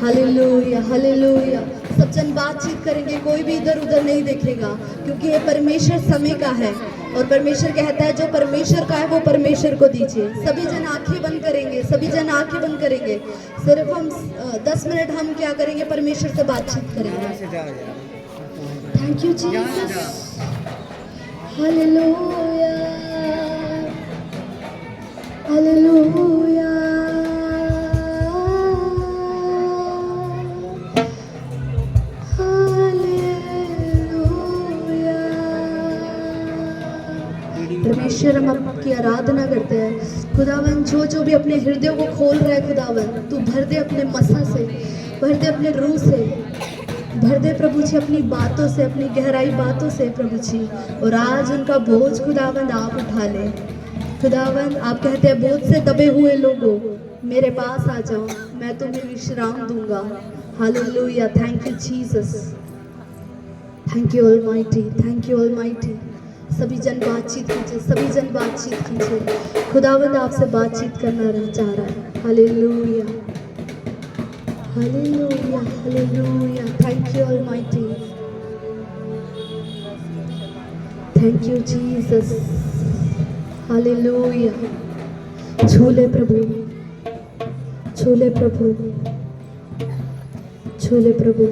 Hallelujah, hallelujah. सब जन बातचीत करेंगे, कोई भी इधर उधर नहीं देखेगा, क्योंकि ये परमेश्वर समय का है। और परमेश्वर कहता है जो परमेश्वर का है वो परमेश्वर को दीजिए। सभी जन आंखें बंद करेंगे, सभी जन आंखें बंद करेंगे। सिर्फ हम 10 मिनट हम क्या करेंगे? परमेश्वर से बातचीत करेंगे। Thank you Jesus, hallelujah, hallelujah, परमेश्वर हम आपकी आराधना करते हैं। खुदावन जो भी अपने हृदय को खोल रहा है, खुदावन तू भर दे अपने मसा से, भर दे अपने रूह से, भर दे प्रभु जी अपनी बातों से, अपनी गहराई बातों से प्रभु जी। और आज उनका बोझ खुदावन आप उठा ले। खुदावन आप कहते हैं बोझ से दबे हुए लोगों मेरे पास आ जाओ, मैं तुम्हें विश्राम दूंगा। Hallelujah, thank you Jesus, thank you almighty, thank you almighty. सभी जन बातचीत कीजिए, सभी जन बातचीत कीजिए। खुदावंद आपसे बातचीत करना चाह रहा है। Hallelujah, hallelujah, hallelujah, thank you almighty, thank you Jesus, hallelujah. झूले प्रभु, झूले प्रभु, झूले प्रभु।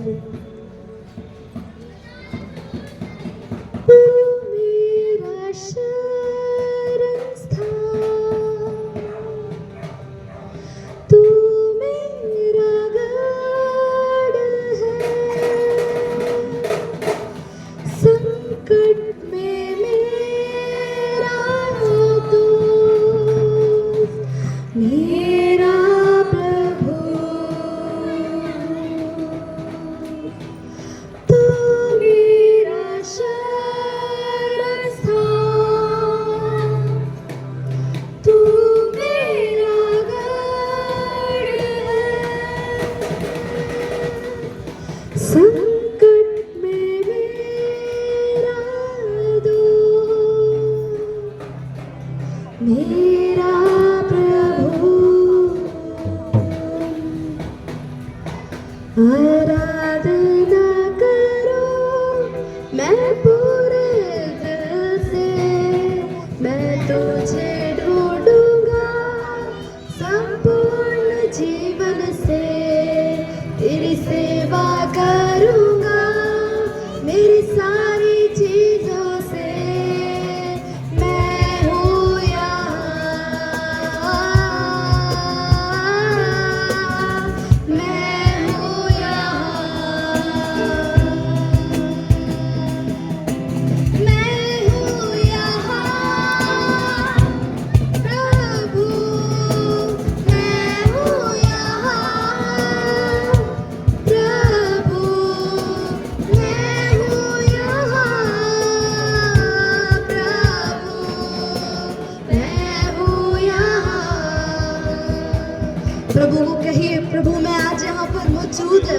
मैं आज यहाँ पर मौजूद है।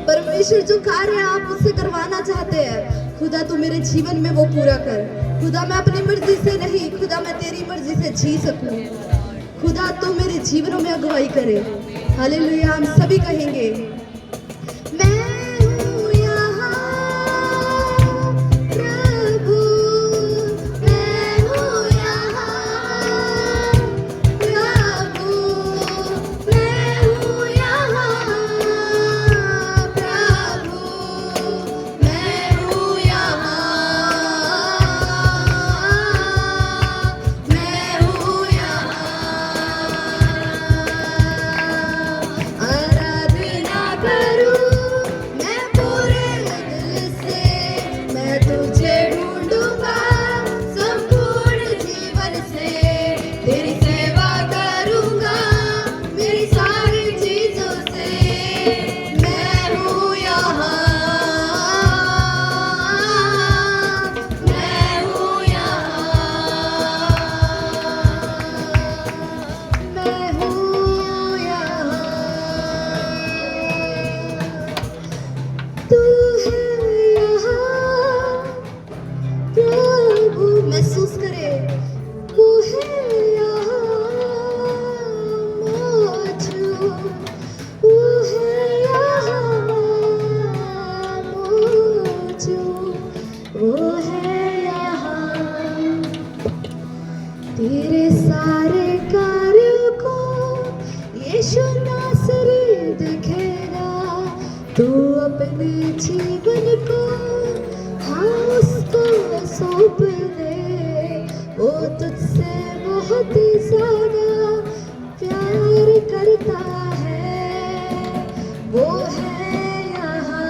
परमेश्वर जो कार्य आप मुझसे करवाना चाहते हैं, खुदा तू मेरे जीवन में वो पूरा कर। खुदा मैं अपनी मर्जी से नहीं, खुदा मैं तेरी मर्जी से जी सकूं। खुदा तू मेरे जीवनों में अगुवाई करे। हालेलुया। हम सभी कहेंगे, मैं हूँ यहाँ प्रभु, मैं हूँ यहाँ प्रभु, मैं हूँ यहाँ प्रभु, मैं हूँ यहाँ, मैं हूँ यहाँ। आराधना करूं मैं पूरे दिल से, मैं तुझे ढूंढूंगा संपूर्ण जीवन से। तेरी सेवा करूंगा मेरी सारी चीजों से। मैं हूँ यहाँ, मैं हूँ यहाँ, मैं हूँ यहाँ। तू है यहाँ प्रभु, महसूस करे तू है यहाँ मौजूद, तू है यहाँ मौजूद, वो है यहाँ। तेरे सारे कार्यों को यीशु नासरी दिखेगा। तू अपने जीवन को हाँ उसको सौंप दे। वो तुझसे बहुत ज्यादा प्यार करता है। वो है यहाँ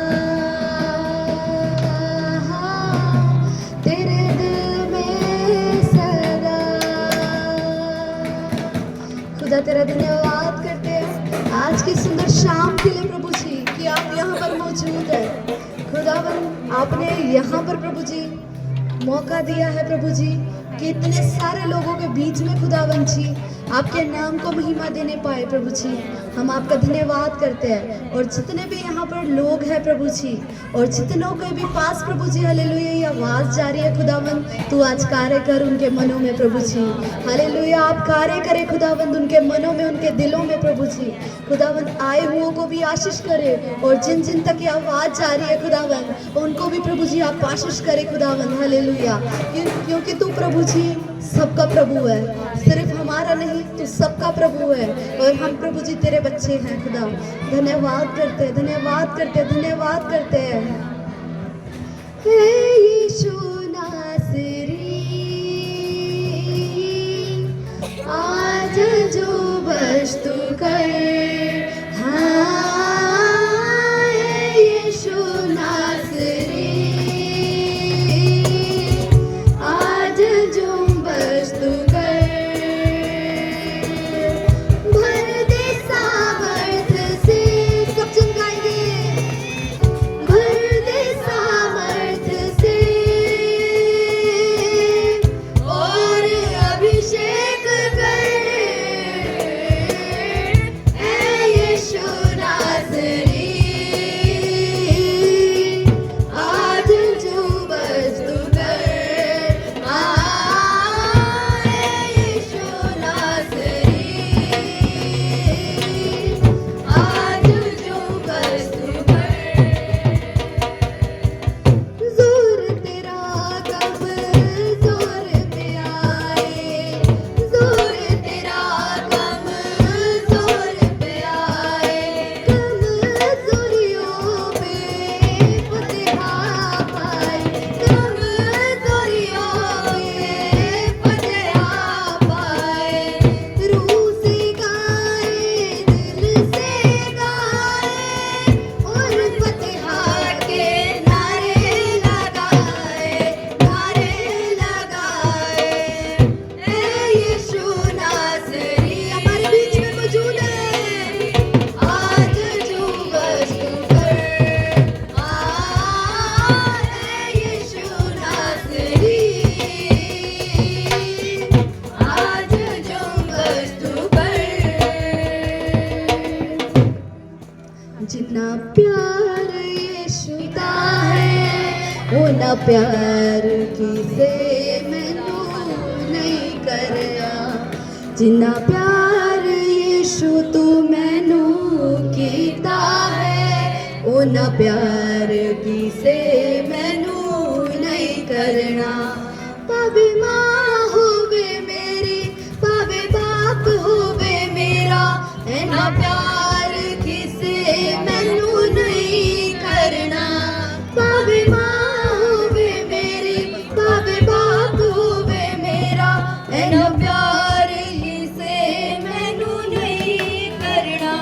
तेरे दिल में सदा। खुदा तेरा धन्यवाद करते हैं आज की सुंदर शाम के लिए प्रभु जी, कि आप यहाँ पर मौजूद है। खुदावन आपने यहाँ पर प्रभु जी मौका दिया है प्रभु जी, कि इतने सारे लोगों के बीच में खुदावन जी आपके नाम को महिमा देने पाए प्रभु जी। हम आपका धन्यवाद करते हैं। और जितने भी यहाँ पर लोग हैं प्रभु जी, और जितनों के भी पास प्रभु जी हालेलुया ये आवाज़ जा रही है खुदावन, तू आज कार्य कर उनके मनों में प्रभु जी। हालेलुया आप कार्य करें खुदावंद उनके मनों में, उनके दिलों में प्रभु जी। खुदावंद आए हुओं को भी आशीष करे, और जिन जिन तक ये आवाज़ जा रही है खुदावंद उनको भी प्रभु जी आप आशीष करें खुदावंद। हालेलुया क्योंकि तू प्रभु जी सबका प्रभु है, सिर्फ हमारा नहीं, तू सबका प्रभु है। और हम प्रभु जी तेरे बच्चे हैं खुदा। धन्यवाद करते हैं, धन्यवाद करते हैं, धन्यवाद करते हैं। हे यीशु नासरी आज जो बस तू कर। हाँ हे यीशु नासरी आज जो बस तू कर। भर दे सामर्थ से, सब जन गाएंगे। भर दे सामर्थ से और अभिषेक कर। ऐ जितना प्यार यीशु दा है उन्ना प्यार किसे मैनू नहीं करया जिन्ना प्यार यीशु तू मैनू कीता है उन्ना प्यार किसे मैनू नहीं करना भावे मां होवे मेरी भावे बाप होवे मेरा ऐना प्यार किसे मैनू नहीं करना भावे मां होवे मेरी भावे बाप होवे मेरा ऐना प्यार किसे मैनू नहीं करना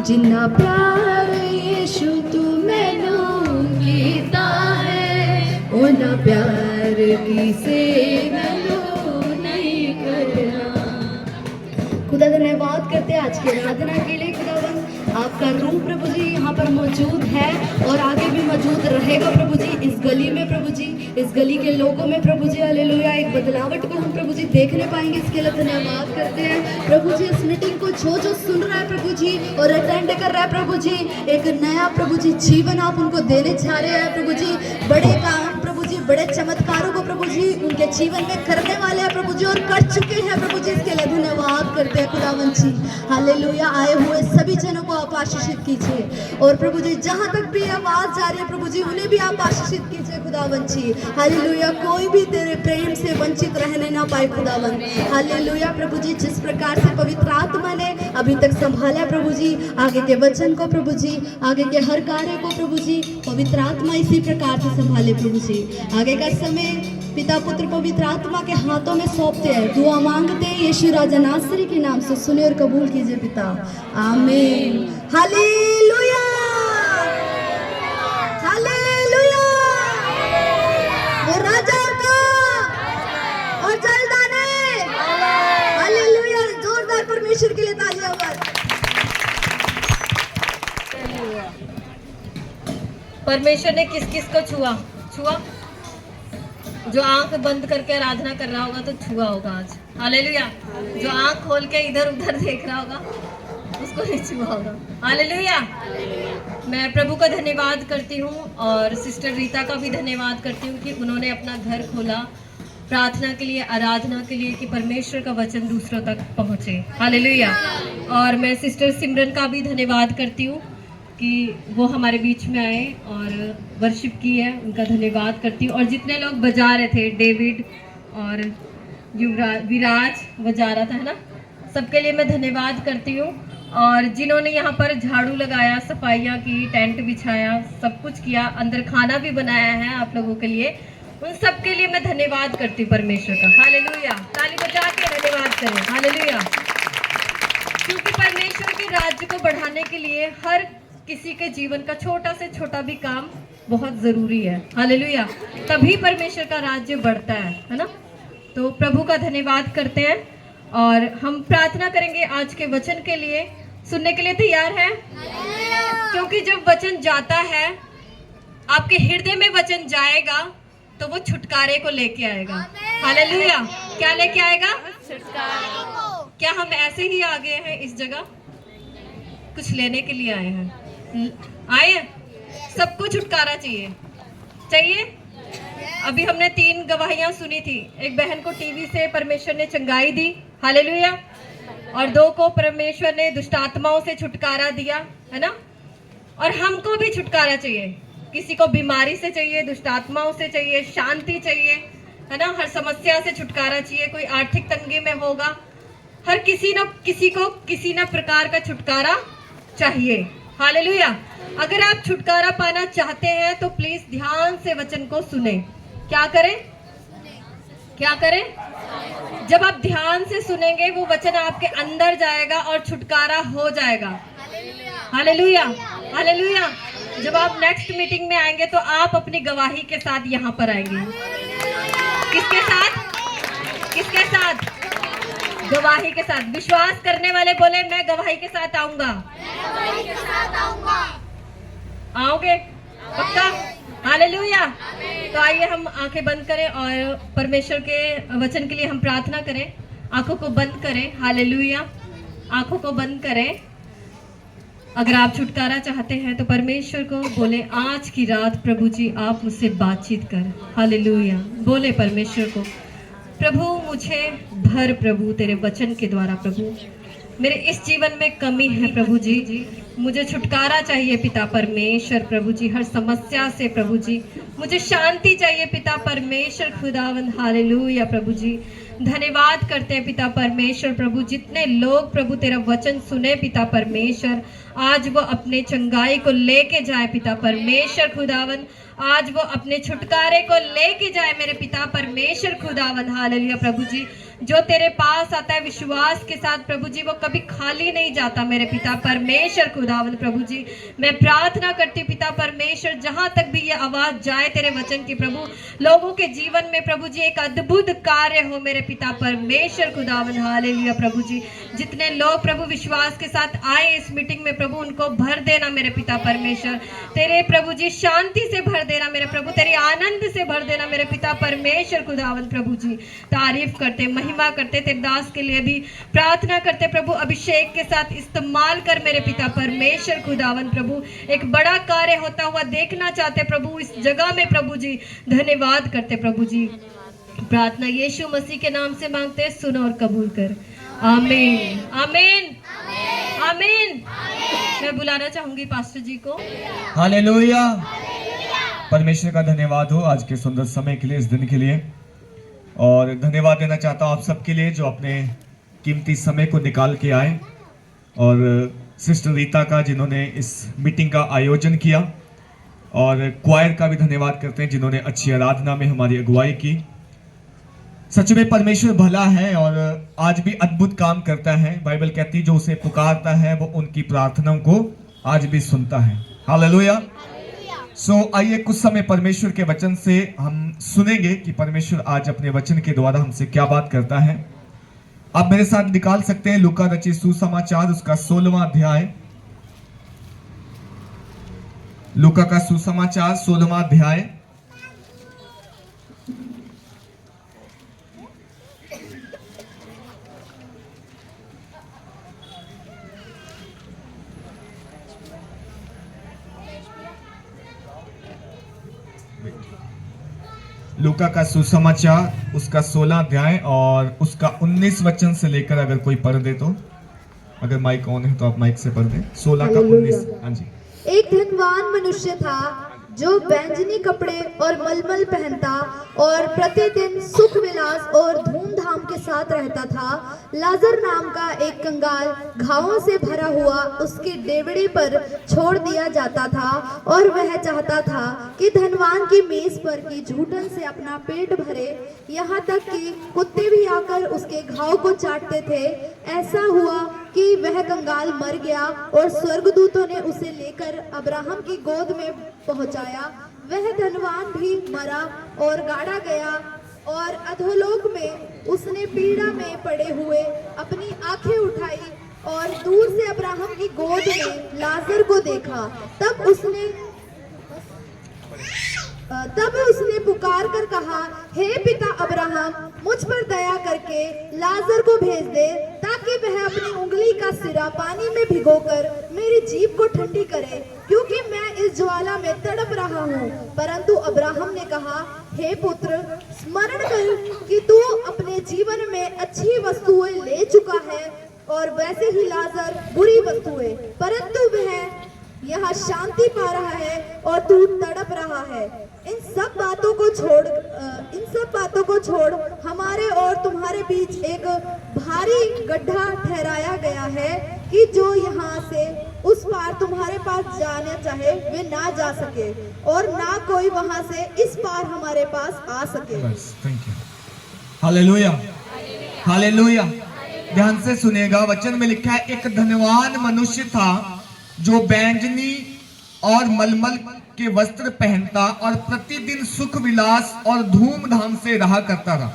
जिन्ना प्यार यीशु तू मैनू कीता है उन्ना प्यार किसे मैनू नहीं करना। खुदा धन्यवाद करते हैं आज की आराधना के लिए। खुदावन आपका रूह प्रभु जी यहाँ पर मौजूद है और आगे भी मौजूद रहेगा प्रभु जी इस गली में प्रभु जी इस गली के लोगों में प्रभु जी हालेलुया एक बदलावट को हम प्रभु जी देखने पाएंगे। इसके लिए धन्यवाद करते हैं प्रभु जी। इस मीटिंग को जो सुन रहा है प्रभु जी और अटेंड कर रहा है प्रभु जी एक नया प्रभु जी जीवन आप उनको देने जा रहे हैं प्रभु जी। बड़े काम प्रभु जी बड़े चमत्कारों को प्रभु जी उनके जीवन में करने वाले हैं प्रभु जी और कर चुके हैं प्रभु जी। इसके लिए धन्यवाद करते हैं खुदावन जी हालेलुया। आए हुए सभी जनों को आप आशीषित कीजिए और प्रभु जी जहाँ तक भी आवाज जा रही है प्रभु जी उन्हें भी आप आशीषित कीजिए खुदावन जी हालेलुया। कोई भी तेरे प्रेम से वंचित रहने ना पाए खुदावन हालेलुया। प्रभु जी जिस प्रकार से पवित्र आत्मा ने अभी तक संभाला प्रभु जी आगे के वचन को प्रभु जी आगे के हर कार्य को प्रभु जी पवित्र आत्मा इसी प्रकार से संभाले प्रभु जी। आगे का समय पिता पुत्र पवित्र आत्मा के हाथों में सौंपते हैं। दुआ मांगते हैं यीशु राजा नासरी के नाम से सुने और कबूल कीजिए पिता आमीन हालेलुया हालेलुया। वो राजा का और जलदाने हालेलुया। जोरदार परमेश्वर के लिए तालियां पर। परमेश्वर ने किस किस को छुआ छुआ जो आंख बंद करके आराधना कर रहा होगा तो छुआ होगा आज हालेलुया। जो आंख खोल के इधर उधर देख रहा होगा उसको नहीं छुआ होगा हालेलुया। मैं प्रभु का धन्यवाद करती हूँ और सिस्टर रीता का भी धन्यवाद करती हूँ कि उन्होंने अपना घर खोला प्रार्थना के लिए आराधना के लिए कि परमेश्वर का वचन दूसरों तक पहुँचे हालेलुया। और मैं सिस्टर सिमरन का भी धन्यवाद करती हूँ कि वो हमारे बीच में आए और वर्शिप की है उनका धन्यवाद करती हूँ। और जितने लोग बजा रहे थे डेविड और विराज बजा रहा था है ना सबके लिए मैं धन्यवाद करती हूँ। और जिन्होंने यहाँ पर झाड़ू लगाया सफाइयाँ की टेंट बिछाया सब कुछ किया अंदर खाना भी बनाया है आप लोगों के लिए उन सब के लिए मैं धन्यवाद करती हूँ परमेश्वर का हालेलुया। ताली बजा के धन्यवाद करें हालेलुया। क्योंकि परमेश्वर के राज्य को बढ़ाने के लिए हर किसी के जीवन का छोटा से छोटा भी काम बहुत ज़रूरी है हालेलुया। तभी परमेश्वर का राज्य बढ़ता है ना। तो प्रभु का धन्यवाद करते हैं और हम प्रार्थना करेंगे आज के वचन के लिए। सुनने के लिए तैयार हैं? क्योंकि जब वचन जाता है आपके हृदय में वचन जाएगा तो वो छुटकारे को लेके आएगा हालेलुया। क्या लेके आएगा? छुटकारा। क्या हम ऐसे ही आ गए हैं इस जगह? कुछ लेने के लिए आए हैं आए सबको छुटकारा चाहिए। अभी हमने 3 गवाहियां सुनी थी। एक बहन को टीवी से परमेश्वर ने चंगाई दी हालेलुया और 2 को परमेश्वर ने दुष्ट आत्माओं से छुटकारा दिया है ना। और हमको भी छुटकारा चाहिए। किसी को बीमारी से चाहिए दुष्ट आत्माओं से चाहिए शांति चाहिए है ना। हर समस्या से छुटकारा चाहिए। कोई आर्थिक तंगी में होगा हर किसी को किसी न प्रकार का छुटकारा चाहिए हालेलुया। अगर आप छुटकारा पाना चाहते हैं तो प्लीज ध्यान से वचन को सुने। क्या करें? जब आप ध्यान से सुनेंगे वो वचन आपके अंदर जाएगा और छुटकारा हो जाएगा हालेलुया हालेलुया। जब आप नेक्स्ट मीटिंग में आएंगे तो आप अपनी गवाही के साथ यहाँ पर आएंगे। किसके साथ? गवाही के साथ। विश्वास करने वाले बोले मैं गवाही के साथ आऊंगा। आओगे पक्का हालेलुया। तो आइए हम आंखें बंद करें और परमेश्वर के वचन के लिए हम प्रार्थना करें। आंखों को बंद करें हालेलुया। आंखों को बंद करें अगर आप छुटकारा चाहते हैं तो परमेश्वर को बोले, आज की रात प्रभु जी आप मुझसे बातचीत कर। हालेलुया। बोले परमेश्वर को, प्रभु मुझे भर प्रभु तेरे वचन के द्वारा। प्रभु मेरे इस जीवन में कमी है प्रभु जी, मुझे छुटकारा चाहिए पिता परमेश्वर। प्रभु जी हर समस्या से प्रभु जी मुझे शांति चाहिए पिता परमेश्वर खुदावंद। हालेलुया। प्रभु जी धन्यवाद करते हैं पिता परमेश्वर। प्रभु जितने लोग प्रभु तेरा वचन सुने पिता परमेश्वर, आज वो अपने चंगाई को लेके जाए पिता परमेश्वर खुदावन। आज वो अपने छुटकारे को लेके जाए मेरे पिता परमेश्वर खुदावन। हालेलुया। प्रभु जी जो तेरे पास आता है विश्वास के साथ प्रभु जी, वो कभी खाली नहीं जाता मेरे पिता परमेश्वर खुदावन। प्रभु जी मैं प्रार्थना करती हूँ पिता परमेश्वर, जहाँ तक भी ये आवाज जाए तेरे वचन की प्रभु, लोगों के जीवन में प्रभु जी एक अद्भुत कार्य हो मेरे पिता परमेश्वर खुदावन। हालेलुया। प्रभु जी जितने लोग प्रभु विश्वास के साथ आए इस मीटिंग में प्रभु, उनको भर देना मेरे पिता परमेश्वर। तेरे प्रभु जी शांति से भर देना मेरे प्रभु, तेरे आनंद से भर देना मेरे पिता परमेश्वर खुदावन। प्रभु जी तारीफ करते, महिमा करते, तेरे दास के लिए भी प्रार्थना करते प्रभु, अभिषेक के साथ इस्तेमाल कर मेरे पिता परमेश्वर खुदावन। प्रभु एक बड़ा कार्य होता हुआ देखना चाहते प्रभु इस जगह में प्रभु जी। धन्यवाद करते प्रभु जी। प्रार्थना यीशु मसीह के नाम से मांगते, सुनो और कबूल कर। आमीन आमीन आमीन। मैं बुलाना चाहूंगी पास्टर जी को। हालेलुया। परमेश्वर का धन्यवाद हो आज के सुंदर समय के लिए, इस दिन के लिए, और धन्यवाद देना चाहता हूँ आप सबके लिए जो अपने कीमती समय को निकाल के आए, और सिस्टर रीता का जिन्होंने इस मीटिंग का आयोजन किया, और क्वायर का भी धन्यवाद करते हैं जिन्होंने अच्छी आराधना में हमारी अगुवाई की। सच में परमेश्वर भला है और आज भी अद्भुत काम करता है। बाइबल कहती है जो उसे पुकारता है वो उनकी प्रार्थनाओं को आज भी सुनता है। हालेलुया। आइए कुछ समय परमेश्वर के वचन से हम सुनेंगे कि परमेश्वर आज अपने वचन के द्वारा हमसे क्या बात करता है। आप मेरे साथ निकाल सकते हैं लूका रचित सुसमाचार उसका 16वां अध्याय। लूका का सुसमाचार 16वां अध्याय। लूका का सुसमाचार उसका 16 अध्याय और उसका 19 वचन से लेकर अगर कोई पढ़ दे तो, अगर माइक ऑन है तो आप माइक से पढ़ दें। 16 का 19। हाँ जी। एक धनवान मनुष्य था जो बैंजनी कपड़े और मलमल पहनता और प्रतिदिन सुख विलास और धूमधाम के साथ रहता था। लाजर नाम का एक कंगाल घावों से भरा हुआ उसकी डेवड़ी पर छोड़ दिया जाता था, और वह चाहता था कि धनवान की मेज पर की झूठन से अपना पेट भरे, यहाँ तक कि कुत्ते भी आकर उसके घाव को चाटते थे। ऐसा हुआ कि वह कंगाल मर गया और स्वर्गदूतों ने उसे लेकर अब्राहम की गोद में पहुंचाया। वह धनवान भी मरा और गाड़ा गया, और अधोलोक में उसने पीड़ा में पड़े हुए अपनी आंखें उठाई और दूर से अब्राहम की गोद में लाजर को देखा। तब उसने पुकार कर कहा, हे पिता अब्राहम, मुझ पर दया करके लाजर को भेज दे, ताकि वह अपनी उंगली का सिरा पानी में भिगोकर मेरी जीभ को ठंडी करे, क्योंकि मैं इस ज्वाला में तड़प रहा हूँ। परंतु अब्राहम ने कहा, हे पुत्र, स्मरण कर कि तू अपने जीवन में अच्छी वस्तुएं ले चुका है, और वैसे ही लाजर बुरी वस्तुएं, परंतु वह यहाँ शांति पा रहा है और तू तड़प रहा है। इन सब बातों को छोड़ हमारे और तुम्हारे बीच एक भारी गड्ढा ठहराया गया है कि जो यहाँ से उस पार तुम्हारे पास जाना चाहे वे ना जा सके, और ना कोई वहाँ से इस पार हमारे पास आ सके। हालेलुया। हालेलुया। ध्यान से सुनेगा, वचन में लिखा है एक धनवान मनुष्य था जो बैंजनी और मलमल के वस्त्र पहनता और प्रतिदिन सुख विलास और धूमधाम से रहा करता था।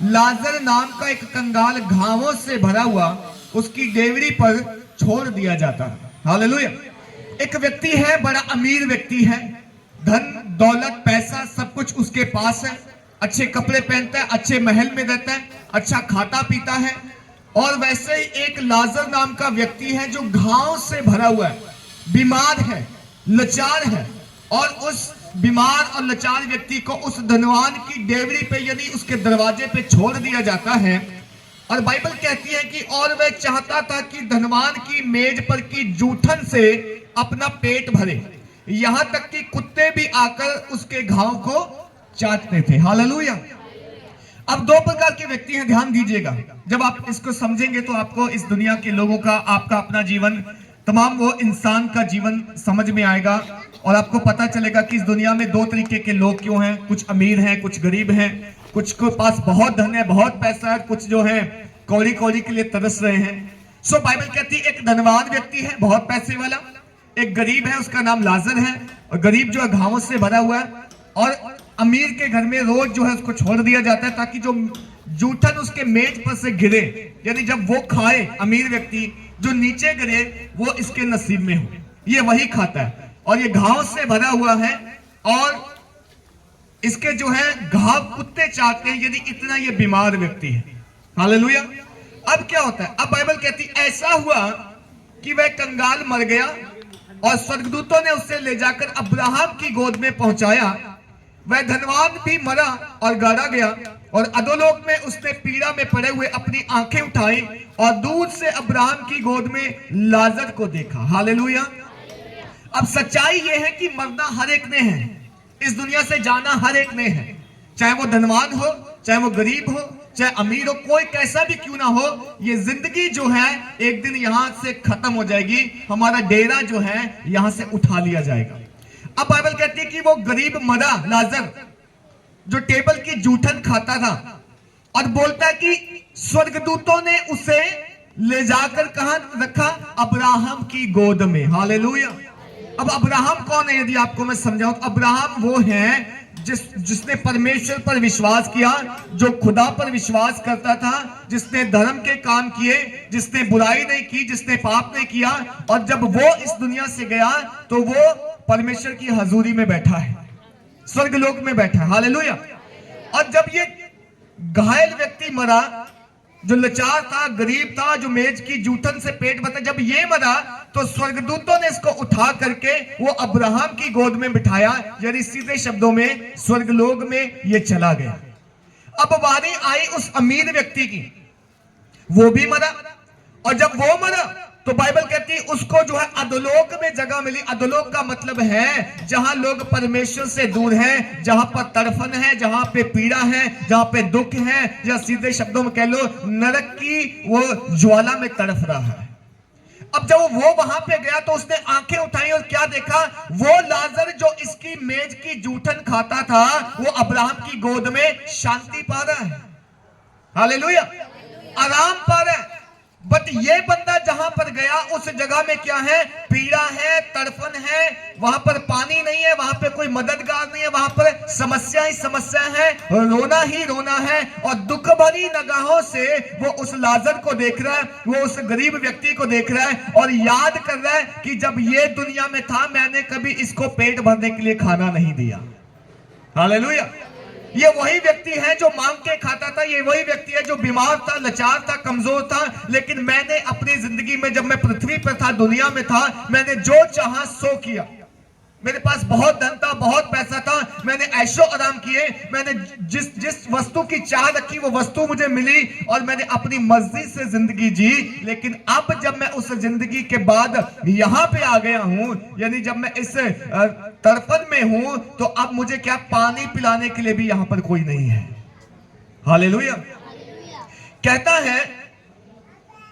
लाजर नाम का एक कंगाल घावों से भरा हुआ उसकी डेवड़ी पर छोड़ दिया जाता था। हालेलुया। एक व्यक्ति है, बड़ा अमीर व्यक्ति है, धन दौलत पैसा सब कुछ उसके पास है, अच्छे कपड़े पहनता है, अच्छे महल में रहता है, अच्छा खाता पीता है, और वैसे ही एक लाजर नाम का व्यक्ति है जो घाव से भरा हुआ है, बीमार है, लाचार है, और उस बीमार और लाचार व्यक्ति को उस धनवान की डेवरी पे यानी उसके दरवाजे पे छोड़ दिया जाता है। और बाइबल कहती है कि और वह चाहता था कि धनवान की मेज पर की जूठन से अपना पेट भरे, यहां तक कि कुत्ते भी आकर उसके घाव को चाटते थे। हालेलुया। अब दो प्रकार के व्यक्ति हैं, ध्यान दीजिएगा। जब आप इसको समझेंगे तो आपको इस दुनिया के लोगों का, आपका अपना जीवन, तमाम वो इंसान का जीवन समझ में आएगा और आपको पता चलेगा कि इस दुनिया में दो तरीके के लोग क्यों हैं। कुछ अमीर हैं, कुछ गरीब हैं, कुछ के पास बहुत धन है, बहुत पैसा है, कुछ जो है कौड़ी कौड़ी के लिए तरस रहे हैं। सो बाइबल कहती है एक धनवान व्यक्ति है, बहुत पैसे वाला, एक गरीब है, उसका नाम लाजर है। और गरीब जो है घावों से भरा हुआ है, और अमीर के घर में रोज जो है उसको छोड़ दिया जाता है ताकि जो जूठन उसके मेज पर से गिरे, यानी जब वो खाए अमीर व्यक्ति, जो नीचे गिरे वो इसके नसीब में हो, ये वही खाता है। और ये घाव से भरा हुआ है और इसके जो है घाव कुत्ते चाटते हैं, यदि इतना ये बीमार व्यक्ति है। हालेलुया। अब क्या होता है, अब बाइबल कहती ऐसा हुआ कि वह कंगाल मर गया और स्वर्गदूतों ने उसे ले जाकर अब्राहम की गोद में पहुंचाया। वह धनवान भी मरा और गाड़ा गया, और अधोलोक में उसने पीड़ा में पड़े हुए अपनी आंखें उठाई और दूर से अब्राहम की गोद में लाजर को देखा। हालेलुया। अब सच्चाई यह है कि मरना हर एक ने है, इस दुनिया से जाना हर एक ने है, चाहे वो धनवान हो, चाहे वो गरीब हो, चाहे अमीर हो, कोई कैसा भी क्यों ना हो, ये जिंदगी जो है एक दिन यहां से खत्म हो जाएगी, हमारा डेरा जो है यहां से उठा लिया जाएगा। अब बाइबल कहती है कि वो गरीब मरा, लाजर, जो टेबल की जूठन खाता था, और बोलता है कि स्वर्गदूतों ने उसे ले जाकर कहां रखा? अब्राहम की गोद में। हालेलुया। अब अब्राहम कौन है यदि आपको मैं समझाऊं तो अब्राहम वो है जिसने परमेश्वर पर विश्वास किया, जो खुदा पर विश्वास करता था, जिसने धर्म के काम किए, जिसने बुराई नहीं की, जिसने पाप नहीं किया, और जब वो इस दुनिया से गया तो वो परमेश्वर की हजूरी में बैठा है, स्वर्गलोक में बैठा है। हालेलुया। और जब ये घायल व्यक्ति मरा, जो लाचार था, गरीब था, जो मेज की जूठन से पेट भरा, जब ये मरा तो स्वर्गदूतों ने इसको उठा करके वो अब्राहम की गोद में बिठाया, यानी सीधे शब्दों में स्वर्गलोक में ये चला गया। अब बारी आई उस अमीर व्यक्ति की, वो भी मरा, और जब वो मरा तो बाइबल कहती है उसको जो है अधोलोक में जगह मिली। अधोलोक का मतलब है जहां लोग परमेश्वर से दूर हैं, जहां पर तड़फन है, जहां पे पीड़ा है, जहां पे दुख है, या सीधे शब्दों में कह लो नरक की वो ज्वाला में तड़फ रहा है। अब जब वो वहां पे गया तो उसने आंखें उठाई और क्या देखा? वो लाजर जो इसकी मेज की जूठन खाता था, वो अब्राहम की गोद में शांति पा रहा है। हालेलुया। आराम पा रहा है। बट ये बंदा जहां पर गया उस जगह में क्या है? पीड़ा है, तड़फन है, वहां पर पानी नहीं है, वहां पे कोई मददगार नहीं है, वहां पर समस्या ही समस्या है, रोना ही रोना है, और दुख भरी निगाहों से वो उस लाजर को देख रहा है, वो उस गरीब व्यक्ति को देख रहा है और याद कर रहा है कि जब ये दुनिया में था मैंने कभी इसको पेट भरने के लिए खाना नहीं दिया। हालेलुया। ये वही व्यक्ति है जो मांग के खाता था, ये वही व्यक्ति है जो बीमार था, लाचार था, कमजोर था, लेकिन मैंने अपनी जिंदगी में जब मैं पृथ्वी पर था, दुनिया में था, मैंने जो चाहा सो किया। मेरे पास बहुत धन था, बहुत पैसा था, मैंने ऐशो आराम किए, मैंने जिस वस्तु की चाह रखी वो वस्तु मुझे मिली और मैंने अपनी मर्जी से जिंदगी जी। लेकिन अब जब मैं उस जिंदगी के बाद यहां पे आ गया हूं, यानी जब मैं इस तड़पन में हूं, तो अब मुझे क्या पानी पिलाने के लिए भी यहां पर कोई नहीं है। हालेलुया। कहता है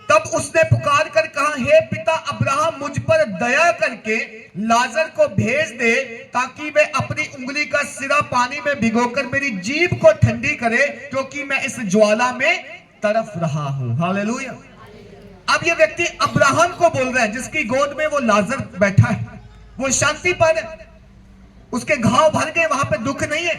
तब उसने पुकार कर कहा, हे पिता अब्राहम, मुझ पर दया करके लाजर को भेज दे ताकि वे अपनी उंगली का सिरा पानी में भिगोकर मेरी जीभ को ठंडी करे, क्योंकि मैं इस ज्वाला में तड़फ रहा हूं। हालेलुया। अब ये व्यक्ति अब्राहम को बोल रहा है जिसकी गोद में वो लाजर बैठा है, वो शांति पा रहा है, उसके घाव भर गए, वहां पे दुख नहीं है,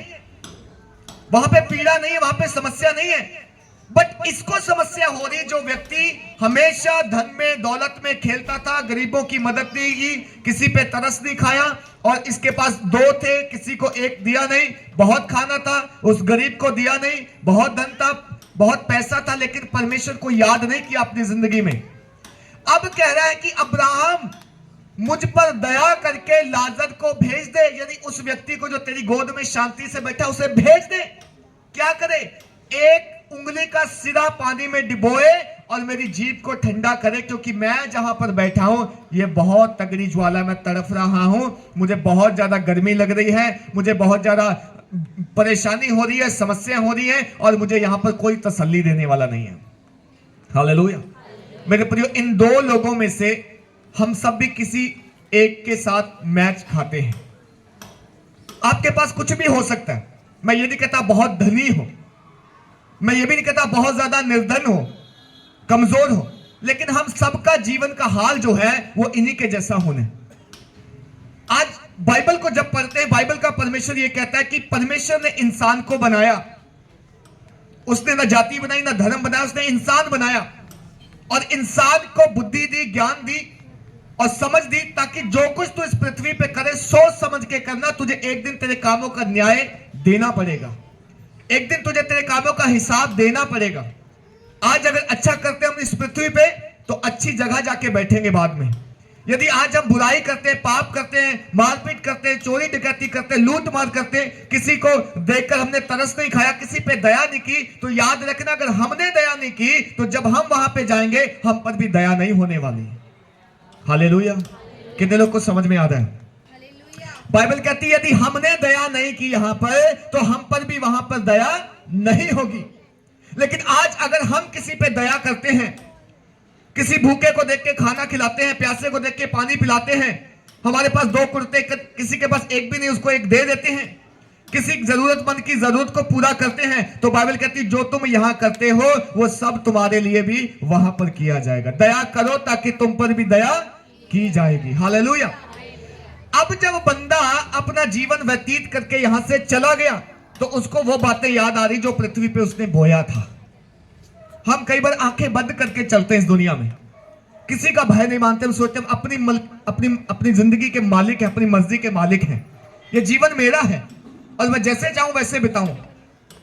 वहां पे पीड़ा नहीं है, वहां पे समस्या नहीं है। बट इसको समस्या हो रही, जो व्यक्ति हमेशा धन में दौलत में खेलता था, गरीबों की मदद नहीं की, किसी पे तरस नहीं खाया, और इसके पास दो थे, किसी को एक दिया नहीं, बहुत खाना था, उस गरीब को दिया नहीं, बहुत धन था, बहुत पैसा था, लेकिन परमेश्वर को याद नहीं किया अपनी जिंदगी में। अब कह रहा है कि अब्राहम मुझ पर दया करके लाजर को भेज दे, यानी उस व्यक्ति को जो तेरी गोद में शांति से बैठा उसे भेज दे। क्या करे? एक उंगली का सिरा पानी में डिबोए और मेरी जीभ को ठंडा करे, क्योंकि मैं जहां पर बैठा हूं ये बहुत तगड़ी ज्वाला में तड़फ रहा हूं, मुझे बहुत ज्यादा गर्मी लग रही है, मुझे बहुत ज्यादा परेशानी हो रही है, समस्या हो रही है, और मुझे यहां पर कोई तसल्ली देने वाला नहीं है। हालेलुया। मेरे प्रियो, इन दो लोगों में से हम सब भी किसी एक के साथ मैच खाते हैं। आपके पास कुछ भी हो सकता है, मैं ये नहीं कहता बहुत धनी हो, मैं ये भी नहीं कहता बहुत ज्यादा निर्धन हो, कमजोर हो, लेकिन हम सबका जीवन का हाल जो है वो इन्हीं के जैसा होने। आज बाइबल को जब पढ़ते हैं, बाइबल का परमेश्वर ये कहता है कि परमेश्वर ने इंसान को बनाया, उसने ना जाति बनाई ना धर्म बनाया, उसने इंसान बनाया और इंसान को बुद्धि दी, ज्ञान दी और समझ दी, ताकि जो कुछ तू इस पृथ्वी पे करे सोच समझ के करना। तुझे एक दिन तेरे कामों का न्याय देना पड़ेगा, एक दिन तुझे तेरे कामों का हिसाब देना पड़ेगा। आज अगर अच्छा करते हैं हम इस पृथ्वी पे तो अच्छी जगह जाके बैठेंगे बाद में। यदि आज हम बुराई करते हैं, पाप करते हैं, मारपीट करते हैं, चोरी डकैती करते हैं, लूट मार करते हैं, किसी को देखकर हमने तरस नहीं खाया, किसी पे दया नहीं की, तो याद रखना अगर हमने दया नहीं की तो जब हम वहां पे जाएंगे हम पर भी दया नहीं होने वाली। हालेलुया। कितने लोग को समझ में आ रहा है? बाइबल कहती है यदि हमने दया नहीं की यहां पर तो हम पर भी वहां पर दया नहीं होगी। लेकिन आज अगर हम किसी पे दया करते हैं, किसी भूखे को देख के खाना खिलाते हैं, प्यासे को देख के पानी पिलाते हैं, हमारे पास दो कुर्ते किसी के पास एक भी नहीं उसको एक दे देते हैं, किसी जरूरतमंद की जरूरत को पूरा करते हैं, तो बाइबल कहती है जो तुम यहां करते हो वो सब तुम्हारे लिए भी वहां पर किया जाएगा। दया करो ताकि तुम पर भी दया की जाएगी। हालेलुया। अब जब बंदा अपना जीवन व्यतीत करके यहां से चला गया तो उसको वो बातें याद आ रही जो पृथ्वी पे उसने बोया था। हम कई बार आंखें बंद करके चलते हैं इस दुनिया में, किसी का भय नहीं मानते, हम सोचते हैं अपनी जिंदगी के मालिक है, अपनी मर्जी के मालिक हैं, ये जीवन मेरा है और मैं जैसे चाहूं वैसे बिताऊं।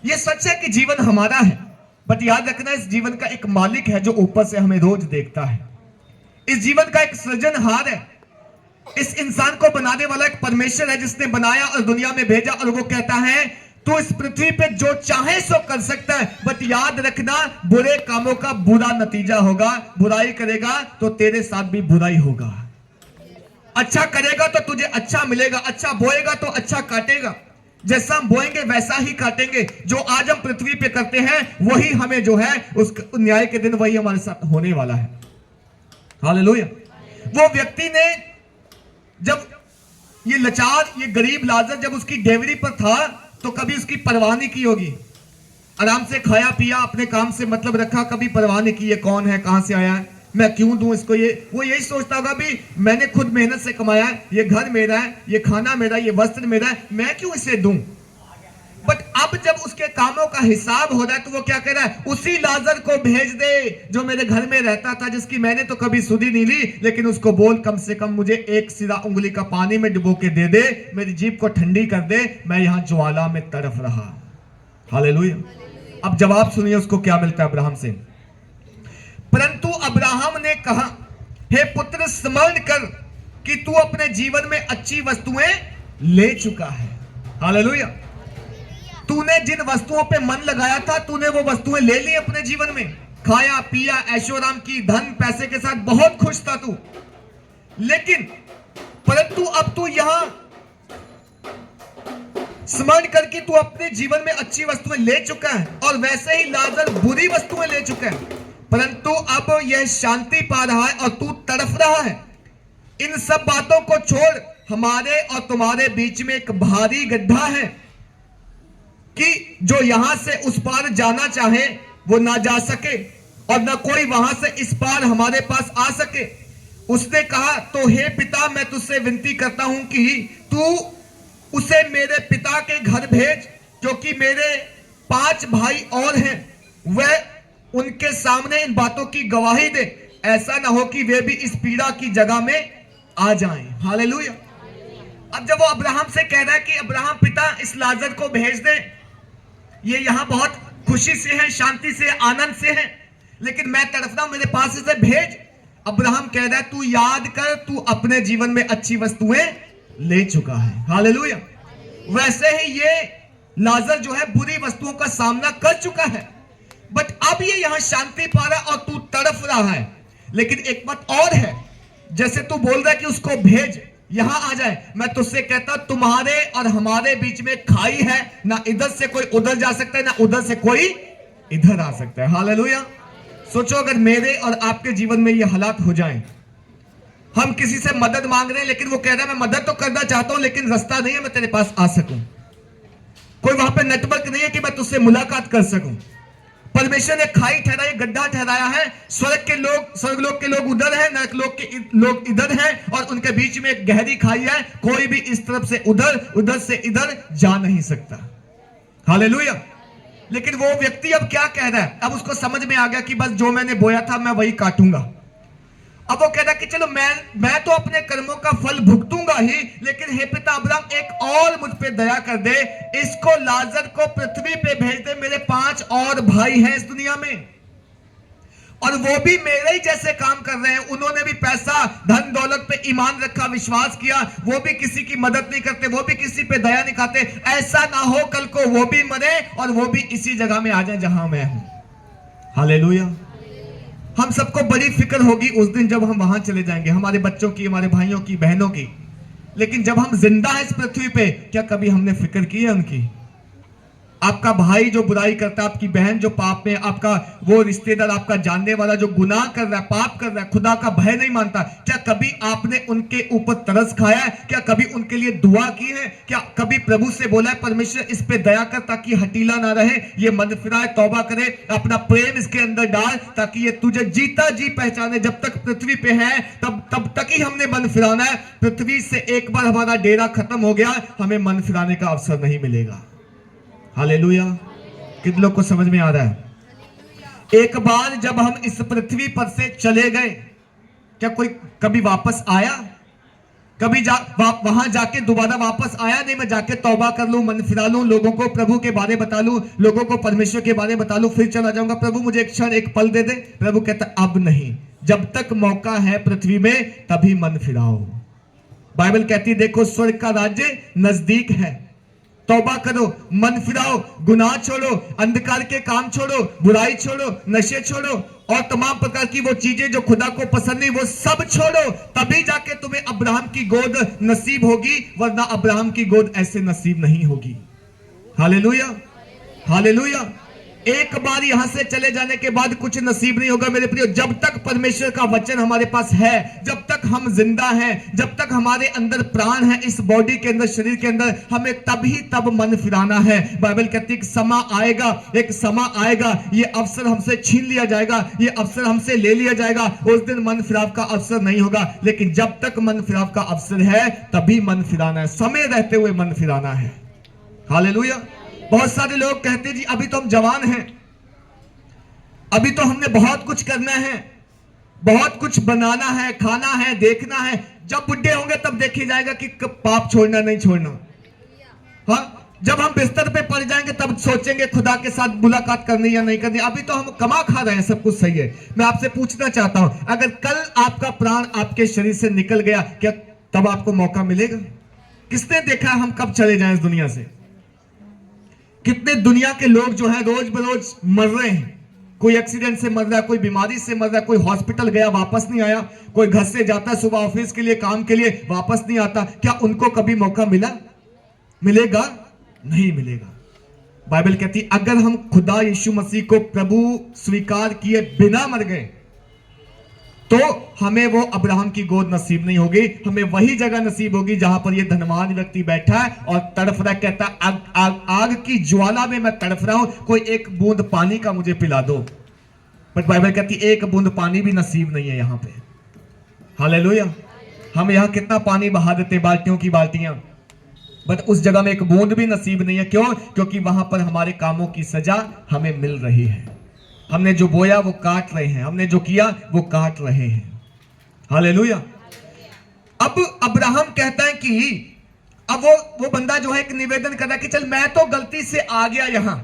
ये सच है कि जीवन हमारा है, बट याद रखना इस जीवन का एक मालिक है जो ऊपर से हमें रोज देखता है। इस जीवन का एक सृजनहार है, इस इंसान को बनाने वाला एक परमेश्वर है जिसने बनाया और दुनिया में भेजा, और वो कहता है तू इस पृथ्वी पे जो चाहे सो कर सकता है, बट याद रखना बुरे कामों का बुरा नतीजा होगा। बुराई करेगा तो तेरे साथ भी बुराई होगा, अच्छा करेगा तो तुझे अच्छा मिलेगा, अच्छा बोएगा तो अच्छा काटेगा। जैसा हम बोएंगे वैसा ही काटेंगे। जो आज हम पृथ्वी पे करते हैं वही हमें जो है उस न्याय के दिन वही हमारे साथ होने वाला है। हालेलुया। वो व्यक्ति ने जब ये लाचार, ये गरीब लाजर जब उसकी डेवरी पर था तो कभी उसकी परवाह नहीं की होगी, आराम से खाया पिया, अपने काम से मतलब रखा, कभी परवाह नहीं की ये कौन है, कहां से आया है, मैं क्यों दूं इसको। ये वो यही सोचता होगा भी मैंने खुद मेहनत से कमाया है, ये घर मेरा है, ये खाना मेरा, ये वस्त्र मेरा है, मैं क्यों इसे दूं। बट अब जब उसके कामों का हिसाब हो रहा है तो वो क्या कह रहा है, उसी लाजर को भेज दे जो मेरे घर में रहता था, जिसकी मैंने तो कभी सुधी नहीं ली, लेकिन उसको बोल कम से कम मुझे एक सिरा उंगली का पानी में डुबो के दे दे, मेरी जीभ को ठंडी कर दे, मैं यहां ज्वाला में तड़फ रहा। हालेलुया। अब जवाब सुनिए उसको क्या मिलता है अब्राहम से। परंतु अब्राहम ने कहा, हे पुत्र स्मरण कर कि तू अपने जीवन में अच्छी वस्तुएं ले चुका है। हालेलुया। तूने जिन वस्तुओं पे मन लगाया था तूने वो वस्तुएं ले ली अपने जीवन में, खाया पिया, ऐशोआराम की, धन पैसे के साथ बहुत खुश था तू, लेकिन परंतु अब तू यहां स्मरण करके तू अपने जीवन में अच्छी वस्तुएं ले चुका है और वैसे ही लाजर बुरी वस्तुएं ले चुका है, परंतु अब यह शांति पा रहा है और तू तड़फ रहा है। इन सब बातों को छोड़, हमारे और तुम्हारे बीच में एक भारी गड्ढा है कि जो यहां से उस पार जाना चाहे वो ना जा सके और ना कोई वहां से इस पार हमारे पास आ सके। उसने कहा, तो हे पिता, मैं तुझसे विनती करता हूं कि तू उसे मेरे पिता के घर भेज, क्योंकि मेरे 5 भाई और हैं, वह उनके सामने इन बातों की गवाही दे, ऐसा ना हो कि वे भी इस पीड़ा की जगह में आ जाएं। हालेलुया। अब जब वो अब्राहम से कह रहा है कि अब्राहम पिता इस लाजर को भेज दे, ये यहां बहुत खुशी से हैं, शांति से, आनंद से हैं, लेकिन मैं तड़फता हूं, मेरे पास इसे भेज। अब्राहम कह रहा है तू याद कर, तू अपने जीवन में अच्छी वस्तुएं ले चुका है। हालेलुया। वैसे ही ये लाजर जो है बुरी वस्तुओं का सामना कर चुका है, बट अब ये यहां शांति पा रहा है और तू तड़फ रहा है। लेकिन एक बात और है, जैसे तू बोल रहा है कि उसको भेज, यहां आ जाए, मैं तुझसे कहता तुम्हारे और हमारे बीच में खाई है, ना इधर से कोई उधर जा सकता है, ना उधर से कोई इधर आ सकता है। हालेलुया। सोचो अगर मेरे और आपके जीवन में ये हालात हो जाएं, हम किसी से मदद मांग रहे हैं, लेकिन वो कह रहा है मैं मदद तो करना चाहता हूं, लेकिन रास्ता नहीं है मैं तेरे पास आ सकूं, कोई वहां पे नेटवर्क नहीं है कि मैं तुझसे मुलाकात कर सकूं। परमेश्वर ने खाई ठहराई, गड्ढा ठहराया है, स्वर्गलोक के लोग उधर हैं, नरक लोक के लोग इधर हैं, और उनके बीच में एक गहरी खाई है, कोई भी इस तरफ से उधर, उधर से इधर जा नहीं सकता। हालेलुया। लेकिन वो व्यक्ति अब क्या कह रहा है, अब उसको समझ में आ गया कि बस जो मैंने बोया था मैं वही काटूंगा। अब वो कह रहा है कि चलो मैं तो अपने कर्मों का फल भुगतूंगा ही, लेकिन हे पिता अब्राहम एक और मुझ पे दया कर दे, इसको लाजर को पृथ्वी पे भेज दे। मेरे 5 और भाई हैं इस दुनिया में, और वो भी मेरे ही जैसे काम कर रहे हैं, उन्होंने भी पैसा धन दौलत पे ईमान रखा, विश्वास किया, वो भी किसी की मदद नहीं करते, वो भी किसी पे दया नहीं खाते। ऐसा ना हो कल को वो भी मरे और वो भी इसी जगह में आ जाए जहां मैं हूं। हालेलुया। हम सबको बड़ी फिक्र होगी उस दिन जब हम वहां चले जाएंगे, हमारे बच्चों की, हमारे भाइयों की, बहनों की। लेकिन जब हम जिंदा हैं इस पृथ्वी पे, क्या कभी हमने फिक्र की है उनकी? आपका भाई जो बुराई करता है, आपकी बहन जो पाप में, आपका वो रिश्तेदार, आपका जानने वाला जो गुनाह कर रहा है, पाप कर रहा है, खुदा का भय नहीं मानता, क्या कभी आपने उनके ऊपर तरस खाया है? क्या कभी उनके लिए दुआ की है? क्या कभी प्रभु से बोला है परमेश्वर इस पे दया कर ताकि हटीला ना रहे, ये मन फिराए, तौबा करे, अपना प्रेम इसके अंदर डाल ताकि ये तुझे जीता जी पहचाने। जब तक पृथ्वी पे है तब तक ही हमने मन फिराना है। पृथ्वी से एक बार हमारा डेरा खत्म हो गया, हमें मन फिराने का अवसर नहीं मिलेगा। हालेलुया। कितने लोग को समझ में आ रहा है? एक बार जब हम इस पृथ्वी पर से चले गए, क्या कोई कभी वापस आया? कभी वहां जाके दोबारा वापस आया? नहीं। मैं जाके तौबा कर लूं, मन फिरा लूं, लोगों को प्रभु के बारे बता लूं, लोगों को परमेश्वर के बारे बता लूं, फिर चला जाऊंगा। प्रभु मुझे एक क्षण, एक पल दे दे। प्रभु कहता अब नहीं, जब तक मौका है पृथ्वी में तभी मन फिराओ। बाइबल कहती देखो स्वर्ग का राज्य नजदीक है, तौबा करो, मन फिराओ, गुनाह छोड़ो, अंधकार के काम छोड़ो, बुराई छोड़ो, नशे छोड़ो, और तमाम प्रकार की वो चीजें जो खुदा को पसंद नहीं वो सब छोड़ो, तभी जाके तुम्हें अब्राहम की गोद नसीब होगी, वरना अब्राहम की गोद ऐसे नसीब नहीं होगी। हालेलुया। हालेलुया। एक बार यहां से चले जाने के बाद कुछ नसीब नहीं होगा मेरे प्रियो। जब तक परमेश्वर का वचन हमारे पास है, जब तक हम जिंदा हैं, जब तक हमारे अंदर प्राण है, इस बॉडी के अंदर, शरीर के अंदर, हमें तभी तब मन फिराना है। बाइबल कहती है एक समय आएगा, एक समय आएगा, ये अवसर हमसे छीन लिया जाएगा, ये अवसर हमसे ले लिया जाएगा। उस दिन मन फिराव का अवसर नहीं होगा, लेकिन जब तक मन फिराव का अवसर है तभी मन फिराना है, समय रहते हुए मन फिराना है। हालेलुया। बहुत सारे लोग कहते जी अभी तो हम जवान हैं, अभी तो हमने बहुत कुछ करना है, बहुत कुछ बनाना है, खाना है, देखना है, जब बुढ़े होंगे तब देखी जाएगा कि पाप छोड़ना नहीं छोड़ना। हाँ, जब हम बिस्तर पे पड़ जाएंगे तब सोचेंगे खुदा के साथ मुलाकात करनी या नहीं करनी। अभी तो हम कमा खा रहे हैं, सब कुछ सही है। मैं आपसे पूछना चाहता हूं, अगर कल आपका प्राण आपके शरीर से निकल गया, क्या तब आपको मौका मिलेगा? किसने देखा हम कब चले जाएं इस दुनिया से? कितने दुनिया के लोग जो हैं रोज बरोज मर रहे हैं, कोई एक्सीडेंट से मर रहा है, कोई बीमारी से मर रहा है, कोई हॉस्पिटल गया वापस नहीं आया, कोई घर से जाता है सुबह ऑफिस के लिए, काम के लिए, वापस नहीं आता। क्या उनको कभी मौका मिला? मिलेगा? नहीं मिलेगा। बाइबल कहती अगर हम खुदा यीशु मसीह को प्रभु स्वीकार किए बिना मर गए तो हमें वो अब्राहम की गोद नसीब नहीं होगी, हमें वही जगह नसीब होगी जहां पर ये धनवान व्यक्ति बैठा है और तड़फ रहा, कहता आग की ज्वाला में मैं तड़फ रहा हूं, कोई एक बूंद पानी का मुझे पिला दो। बट बाइबल कहती एक बूंद पानी भी नसीब नहीं है यहां पे। हालेलुया। हम यहां कितना पानी बहा देते, बाल्टियों की बाल्टियां, बट उस जगह में एक बूंद भी नसीब नहीं है। क्यों? क्योंकि वहां पर हमारे कामों की सजा हमें मिल रही है। हमने जो बोया वो काट रहे हैं, हमने जो किया वो काट रहे हैं। हालेलुया। अब अब्राहम कहता है कि अब वो बंदा जो है एक निवेदन कर रहा है कि चल मैं तो गलती से आ गया यहां,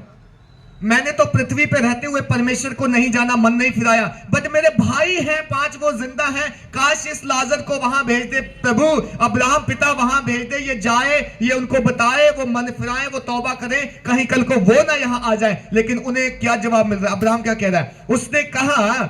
मैंने तो पृथ्वी पे रहते हुए परमेश्वर को नहीं जाना, मन नहीं फिराया, बट मेरे भाई हैं 5, वो जिंदा हैं, काश इस लाजर को वहां भेज दे प्रभु, अब्राहम पिता वहां भेज दे, ये जाए, ये उनको बताए, वो मन फिराए, वो तौबा करें, कहीं कल को वो ना यहां आ जाए। लेकिन उन्हें क्या जवाब मिल रहा है? अब्राहम क्या कह रहा है? उसने कहा,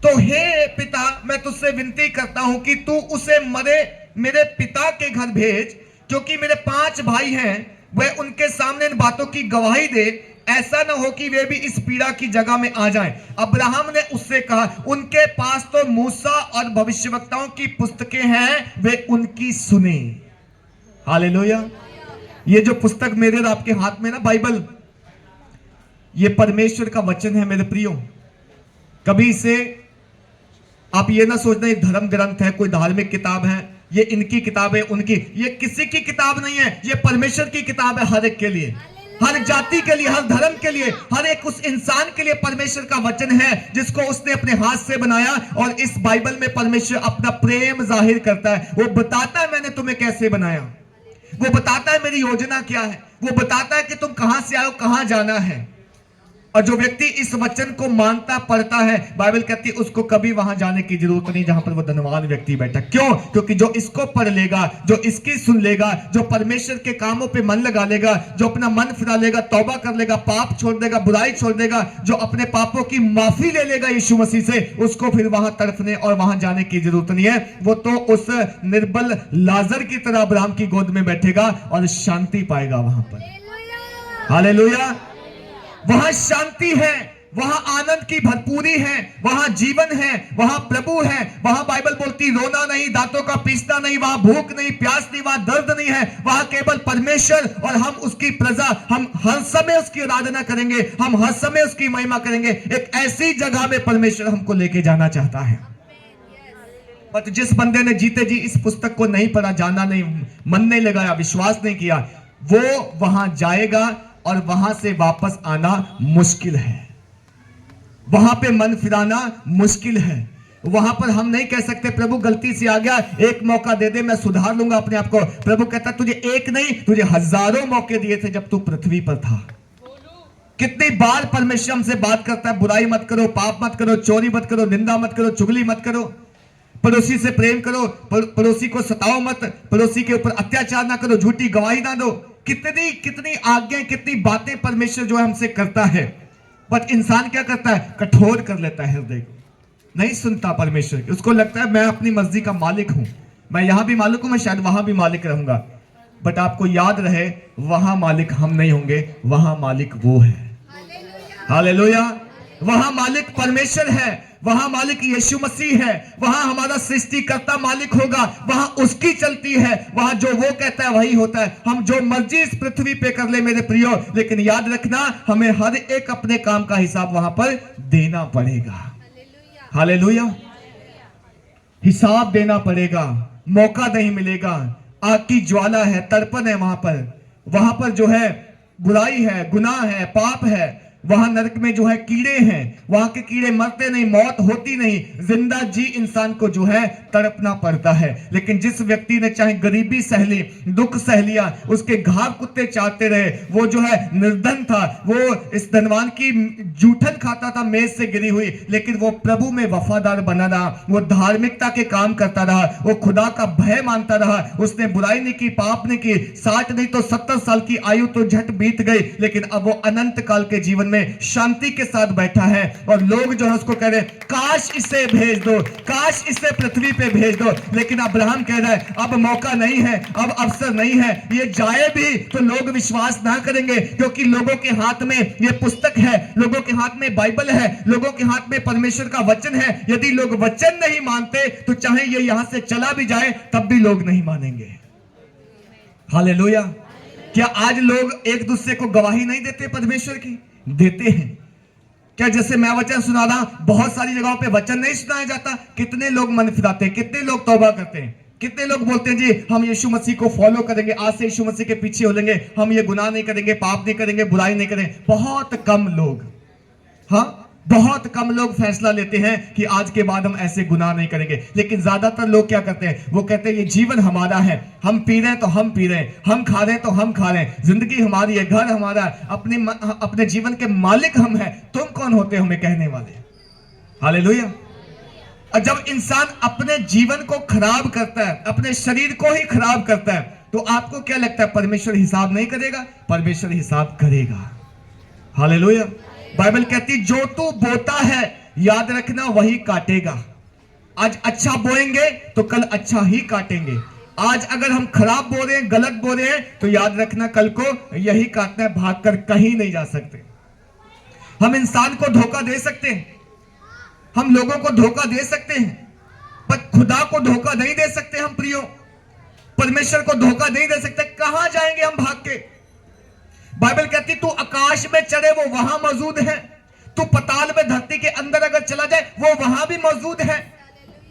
तो हे पिता, मैं तुझसे विनती करता हूं कि तू उसे मरे मेरे पिता के घर भेज, क्योंकि मेरे 5 भाई हैं, वह उनके सामने इन बातों की गवाही दे, ऐसा ना हो कि वे भी इस पीड़ा की जगह में आ जाएं। अब्राहम ने उससे कहा, उनके पास तो मूसा और भविष्यवक्ताओं की पुस्तकें हैं, वे उनकी सुने। हालेलुया। ये जो पुस्तक मेरे और आपके हाथ में ना, बाइबल, ये परमेश्वर का वचन है मेरे प्रियो। कभी इसे आप ये ना सोचना ये धर्म ग्रंथ है, कोई धार्मिक किताब है, ये इनकी किताब है, उनकी, ये किसी की किताब नहीं है, ये परमेश्वर की किताब है। हर एक के लिए, हर जाति के लिए, हर धर्म के लिए, हर एक उस इंसान के लिए परमेश्वर का वचन है जिसको उसने अपने हाथ से बनाया। और इस बाइबल में परमेश्वर अपना प्रेम जाहिर करता है। वो बताता है मैंने तुम्हें कैसे बनाया, वो बताता है मेरी योजना क्या है, वो बताता है कि तुम कहां से आए हो, कहां जाना है। और जो व्यक्ति इस वचन को मानता पढ़ता है, बाइबल कहती है उसको कभी वहां जाने की जरूरत नहीं जहां पर वो धनवान व्यक्ति बैठा। क्यों? क्योंकि जो इसको पढ़ लेगा, जो इसकी सुन लेगा, जो परमेश्वर के कामों पे मन लगा लेगा, जो अपना मन फिरा लेगा, तौबा कर लेगा, पाप छोड़ देगा, बुराई छोड़ देगा, जो अपने पापों की माफी ले लेगा यीशु मसीह से, उसको फिर वहां तड़फने और वहां जाने की जरूरत नहीं है। वो तो उस निर्बल लाजर की तरह अब्राहम की गोद में बैठेगा और शांति पाएगा वहां पर। हालेलुया। वहां शांति है, वहां आनंद की भरपूरी है, वहां जीवन है, वहां प्रभु है। वहां बाइबल बोलती रोना नहीं, दांतों का पीसना नहीं, वहां भूख नहीं, प्यास नहीं, वहां दर्द नहीं है। वहां केवल परमेश्वर और हम उसकी प्रजा, हम हर समय उसकी आराधना करेंगे, हम हर समय उसकी महिमा करेंगे। एक ऐसी जगह में परमेश्वर हमको लेके जाना चाहता है। बट जिस बंदे ने जीते जी इस पुस्तक को नहीं पढ़ा, जाना नहीं, मन नहीं लगाया, विश्वास नहीं किया, वो वहां जाएगा और वहां से वापस आना मुश्किल है। वहां पे मन फिराना मुश्किल है। वहां पर हम नहीं कह सकते प्रभु गलती से आ गया, एक मौका दे दे, मैं सुधार लूंगा अपने आप को। प्रभु कहता तुझे एक नहीं, तुझे हजारों मौके दिए थे जब तू पृथ्वी पर था। कितनी बार परमेश्वर हमसे बात करता है, बुराई मत करो, पाप मत करो, चोरी मत करो, निंदा मत करो, चुगली मत करो, पड़ोसी से प्रेम करो, पड़ोसी को सताओ मत, पड़ोसी के ऊपर अत्याचार ना करो, झूठी गवाही ना दो। कितनी कितनी आज्ञाएं, कितनी बातें परमेश्वर जो है हमसे करता है। बट इंसान क्या करता है? कठोर कर लेता है हृदय को, नहीं सुनता परमेश्वर की। उसको लगता है मैं अपनी मर्जी का मालिक हूं, मैं यहां भी मालिक हूं, मैं शायद वहां भी मालिक रहूंगा। बट आपको याद रहे, वहां मालिक हम नहीं होंगे, वहां मालिक वो है। हालेलुया। वहां मालिक परमेश्वर है, वहां मालिक यीशु मसीह है, वहां हमारा सृष्टिकर्ता मालिक होगा, वहां उसकी चलती है, वहां जो वो कहता है वही होता है। हम जो मर्जी इस पृथ्वी पे कर ले मेरे प्रियो, लेकिन याद रखना हमें हर एक अपने काम का हिसाब वहां पर देना पड़ेगा। हालेलुया। हिसाब देना पड़ेगा, मौका नहीं मिलेगा। आग की ज्वाला है, तड़पन है वहां पर जो है बुराई है, गुनाह है, पाप है। वहां नरक में जो है कीड़े हैं, वहां के कीड़े मरते नहीं, मौत होती नहीं, जिंदा जी इंसान को जो है तड़पना पड़ता है। लेकिन जिस व्यक्ति ने चाहे गरीबी सह ली, दुख सह लिया, उसके घाव कुत्ते चाटते रहे, वो जो है निर्धन था, वो इस धनवान की जूठन खाता था मेज से गिरी हुई, लेकिन वो प्रभु में वफादार बना रहा, वो धार्मिकता के काम करता रहा, वो खुदा का भय मानता रहा, उसने बुराई नहीं की, पाप नहीं की। 60 नहीं तो 70 साल की आयु तो झट बीत गई, लेकिन अब वो अनंत काल के जीवन शांति के साथ बैठा है। और लोग जो है उसको कह रहे काश इसे भेज दो, काश इसे पृथ्वी पे भेज दो। लेकिन अब्राहम कह रहा है अब मौका नहीं है, अब अवसर नहीं है। ये जाए भी तो लोग विश्वास ना करेंगे, क्योंकि लोगों के हाथ में ये पुस्तक है, लोगों के हाथ में बाइबल है, लोगों के हाथ में परमेश्वर का वचन है। यदि लोग वचन नहीं मानते तो चाहे ये यहां से चला भी जाए तब भी लोग नहीं मानेंगे। हालेलुया। क्या आज लोग एक दूसरे को गवाही नहीं देते? परमेश्वर की देते हैं। क्या जैसे मैं वचन सुना रहा, बहुत सारी जगहों पे वचन नहीं सुनाया जाता? कितने लोग मन फिराते हैं, कितने लोग तौबा करते हैं, कितने लोग बोलते हैं जी हम यीशु मसीह को फॉलो करेंगे, आज से यीशु मसीह के पीछे हो लेंगे, हम ये गुनाह नहीं करेंगे, पाप नहीं करेंगे, बुराई नहीं करेंगे। बहुत कम लोग। हाँ, बहुत कम लोग फैसला लेते हैं कि आज के बाद हम ऐसे गुनाह नहीं करेंगे, लेकिन ज्यादातर लोग क्या करते हैं, वो कहते हैं ये जीवन हमारा है, हम पी रहे हैं तो हम पी रहे हैं, हम खा रहे हैं तो हम खा रहे हैं, जिंदगी हमारी है, घर हमारा है, अपने जीवन के मालिक हम हैं, तुम कौन होते हो हमें कहने वाले। हालेलुया। और जब इंसान अपने जीवन को खराब करता है, अपने शरीर को ही खराब करता है, तो आपको क्या लगता है परमेश्वर हिसाब नहीं करेगा? परमेश्वर हिसाब करेगा। हालेलुया। बाइबल कहती जो तू बोता है याद रखना वही काटेगा। आज अच्छा बोएंगे तो कल अच्छा ही काटेंगे। आज अगर हम खराब बो रहे हैं, गलत बो रहे हैं, तो याद रखना कल को यही काटना है, भागकर कहीं नहीं जा सकते। हम इंसान को धोखा दे सकते हैं, हम लोगों को धोखा दे सकते हैं, पर खुदा को धोखा नहीं दे सकते। हम प्रियो परमेश्वर को धोखा नहीं दे सकते। कहां जाएंगे हम भाग के? बाइबल कहती तू आकाश में चढ़े वो वहां मौजूद है, तू पताल में धरती के अंदर अगर चला जाए वो वहां भी मौजूद है,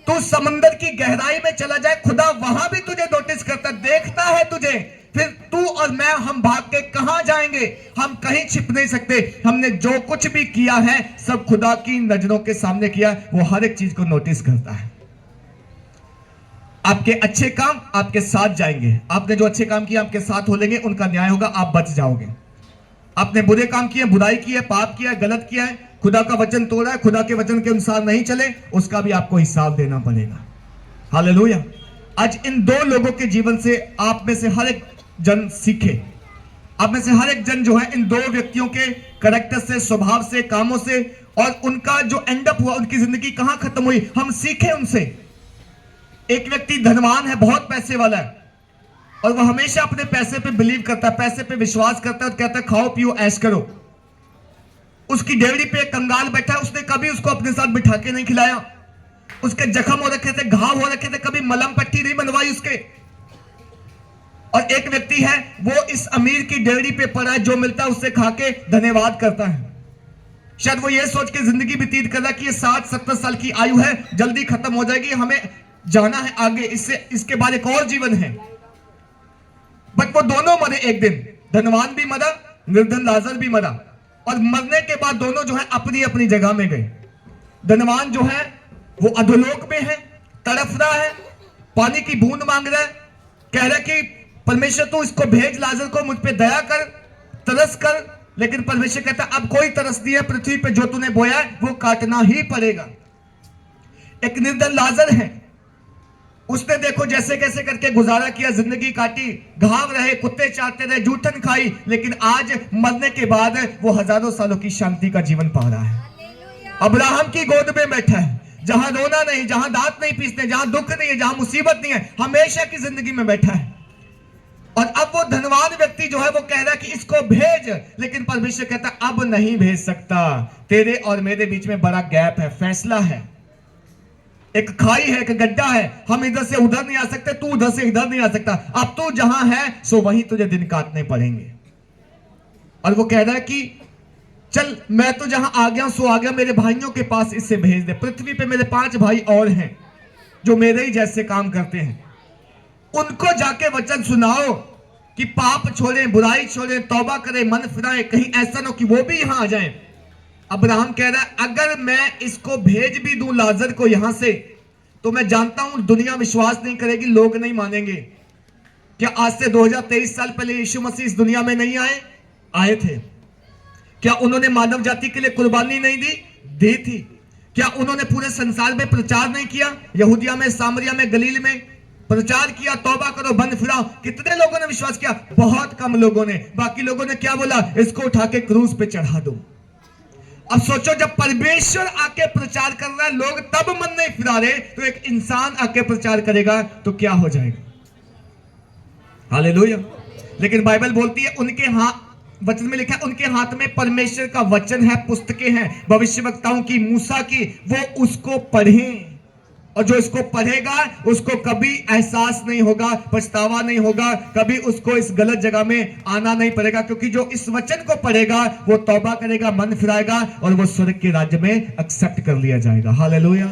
तू समंदर की गहराई में चला जाए खुदा वहां भी तुझे नोटिस करता, देखता है तुझे। फिर तू और मैं हम भाग के कहां जाएंगे? हम कहीं छिप नहीं सकते। हमने जो कुछ भी किया है सब खुदा की नजरों के सामने किया है, वो हर एक चीज को नोटिस करता है। आपके अच्छे काम आपके साथ जाएंगे, आपने जो अच्छे काम किए आपके साथ हो लेंगे, उनका न्याय होगा, आप बच जाओगे। आपने बुरे काम किए, बुराई की है, पाप किया है, गलत किया है, खुदा का वचन तोड़ा है, खुदा के वचन के अनुसार नहीं चले, उसका भी आपको हिसाब देना पड़ेगा। हालेलुया। आज इन दो लोगों के जीवन से आप में से हर एक जन सीखे। आप में से हर एक जन जो है इन दो व्यक्तियों के कैरेक्टर से, स्वभाव से, कामों से, और उनका जो एंड अप हुआ, उनकी जिंदगी कहां खत्म हुई, हम सीखे उनसे। एक व्यक्ति धनवान है, बहुत पैसे वाला है, और वह हमेशा अपने पैसे पे बिलीव करता है, पैसे पे विश्वास करता है, और कहता है खाओ पियो ऐश करो। उसकी डेयरी पे एक कंगाल बैठा है, उसने कभी उसको अपने साथ बिठा के नहीं खिलाया। उसके जख्म हो रखे थे, घाव हो रखे थे, कभी मलहम पट्टी नहीं बनवाई उसके। और एक व्यक्ति है वो इस अमीर की डेयरी पे पड़ा है, जो मिलता है उससे खा के धन्यवाद करता है। शायद वो ये सोच के जिंदगी व्यतीत कर रहा है कि ये 60-70 साल की आयु है, जल्दी खत्म हो जाएगी, हमें जाना है आगे, इसके बाद एक और जीवन है। बट वो दोनों मरे एक दिन, धनवान भी मरा, निर्धन लाजर भी मरा, और मरने के बाद दोनों जो है अपनी अपनी जगह में गए। धनवान जो है वो अधोलोक में है, तड़फ रहा है, पानी की बूंद मांग रहा है, कह रहा है कि परमेश्वर तू इसको भेज, लाजर को, मुझ पे दया कर, तरस कर। लेकिन परमेश्वर कहता अब कोई तरस नहीं है, पृथ्वी पे जो तूने बोया है वो काटना ही पड़ेगा। एक निर्धन लाजर है, उसने देखो जैसे कैसे करके गुजारा किया, जिंदगी काटी, घाव रहे, कुत्ते चाटते रहे, जूठन खाई, लेकिन आज मरने के बाद वो हजारों सालों की शांति का जीवन पा रहा है। अब्राहम की गोद में बैठा है, जहां रोना नहीं, जहां दांत नहीं पीसते, जहां दुख नहीं है, जहां मुसीबत नहीं है, हमेशा की जिंदगी में बैठा है। और अब वो धनवान व्यक्ति जो है वो कह रहा है कि इसको भेज, लेकिन परमेश्वर कहता अब नहीं भेज सकता, तेरे और मेरे बीच में बड़ा गैप है, फैसला है, एक खाई है, एक गड्ढा है, हम इधर से उधर नहीं आ सकते, तू उधर से इधर नहीं आ सकता, अब तू जहां है सो वहीं तुझे दिन काटने पड़ेंगे। और वो कह रहा है कि चल मैं तो जहां आ गया सो आ गया, मेरे भाइयों के पास इससे भेज दे। पृथ्वी पे मेरे 5 भाई और हैं जो मेरे ही जैसे काम करते हैं, उनको जाके वचन सुनाओ कि पाप छोड़ें, बुराई छोड़ें, तौबा करें, मन फिराएं, कहीं ऐसा ना हो कि वो भी यहां आ जाएं। अब्राहम कह रहा है अगर मैं इसको भेज भी दूं लाजर को यहां से, तो मैं जानता हूं दुनिया विश्वास नहीं करेगी, लोग नहीं मानेंगे। क्या आज से 2023 साल पहले यीशु मसीह इस दुनिया में नहीं आए थे? क्या उन्होंने मानव जाति के लिए कुर्बानी नहीं दी थी? क्या उन्होंने पूरे संसार में प्रचार नहीं किया? यहूदिया में, सामरिया में, गलील में प्रचार किया, तौबा करो, बंद फिराओ। कितने लोगों ने विश्वास किया? बहुत कम लोगों ने। बाकी लोगों ने क्या बोला? इसको उठा के क्रूस पे चढ़ा दो। अब सोचो जब परमेश्वर आके प्रचार कर रहा है, लोग तब मन नहीं फिरा रहे, तो एक इंसान आके प्रचार करेगा तो क्या हो जाएगा? हालेलुया। लेकिन बाइबल बोलती है उनके हाथ, वचन में लिखा है उनके हाथ में परमेश्वर का वचन है, पुस्तकें हैं भविष्यवक्ताओं की, मूसा की, वो उसको पढ़ें, और जो इसको पढ़ेगा उसको कभी एहसास नहीं होगा, पछतावा नहीं होगा, कभी उसको इस गलत जगह में आना नहीं पड़ेगा, क्योंकि जो इस वचन को पढ़ेगा वो तौबा करेगा, मन फिराएगा, और वो स्वर्ग के राज्य में एक्सेप्ट कर लिया जाएगा। हालेलुया।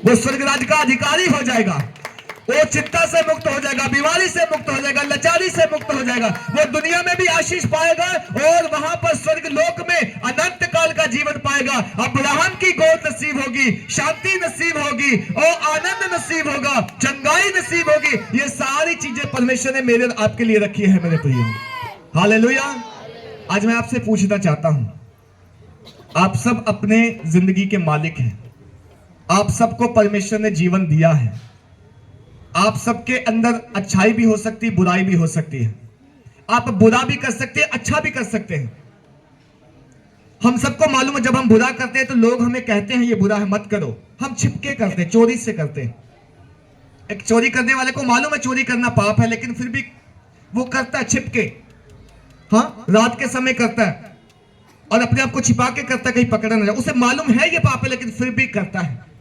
वो स्वर्ग राज्य का अधिकारी हो जाएगा। वो चिंता से मुक्त हो जाएगा, बीमारी से मुक्त हो जाएगा, लाचारी से मुक्त हो जाएगा। वो दुनिया में भी आशीष पाएगा और वहां पर स्वर्ग लोक में अनंत काल का जीवन पाएगा। अब्राहम की गोद नसीब होगी, शांति नसीब होगी और आनंद नसीब होगा, चंगाई नसीब होगी। ये सारी चीजें परमेश्वर ने मेरे और आपके लिए रखी है मेरे प्रियो। हालेलुया। आज मैं आपसे पूछना चाहता हूं, आप सब अपने जिंदगी के मालिक हैं। आप सबको परमेश्वर ने जीवन दिया है। आप सबके अंदर अच्छाई भी हो सकती है, बुराई भी हो सकती है। आप बुरा भी कर सकते हैं, अच्छा भी कर सकते हैं। हम सबको मालूम है जब हम बुरा करते हैं तो लोग हमें कहते हैं ये बुरा है मत करो। हम छिपके करते हैं, चोरी से करते हैं। एक चोरी करने वाले को मालूम है चोरी करना पाप है, लेकिन फिर भी वो करता है छिपके। हाँ, रात के समय करता है और अपने आप को छिपा के करता है, कहीं पकड़ा ना जाए। उसे मालूम है ये पाप है, लेकिन फिर भी करता है।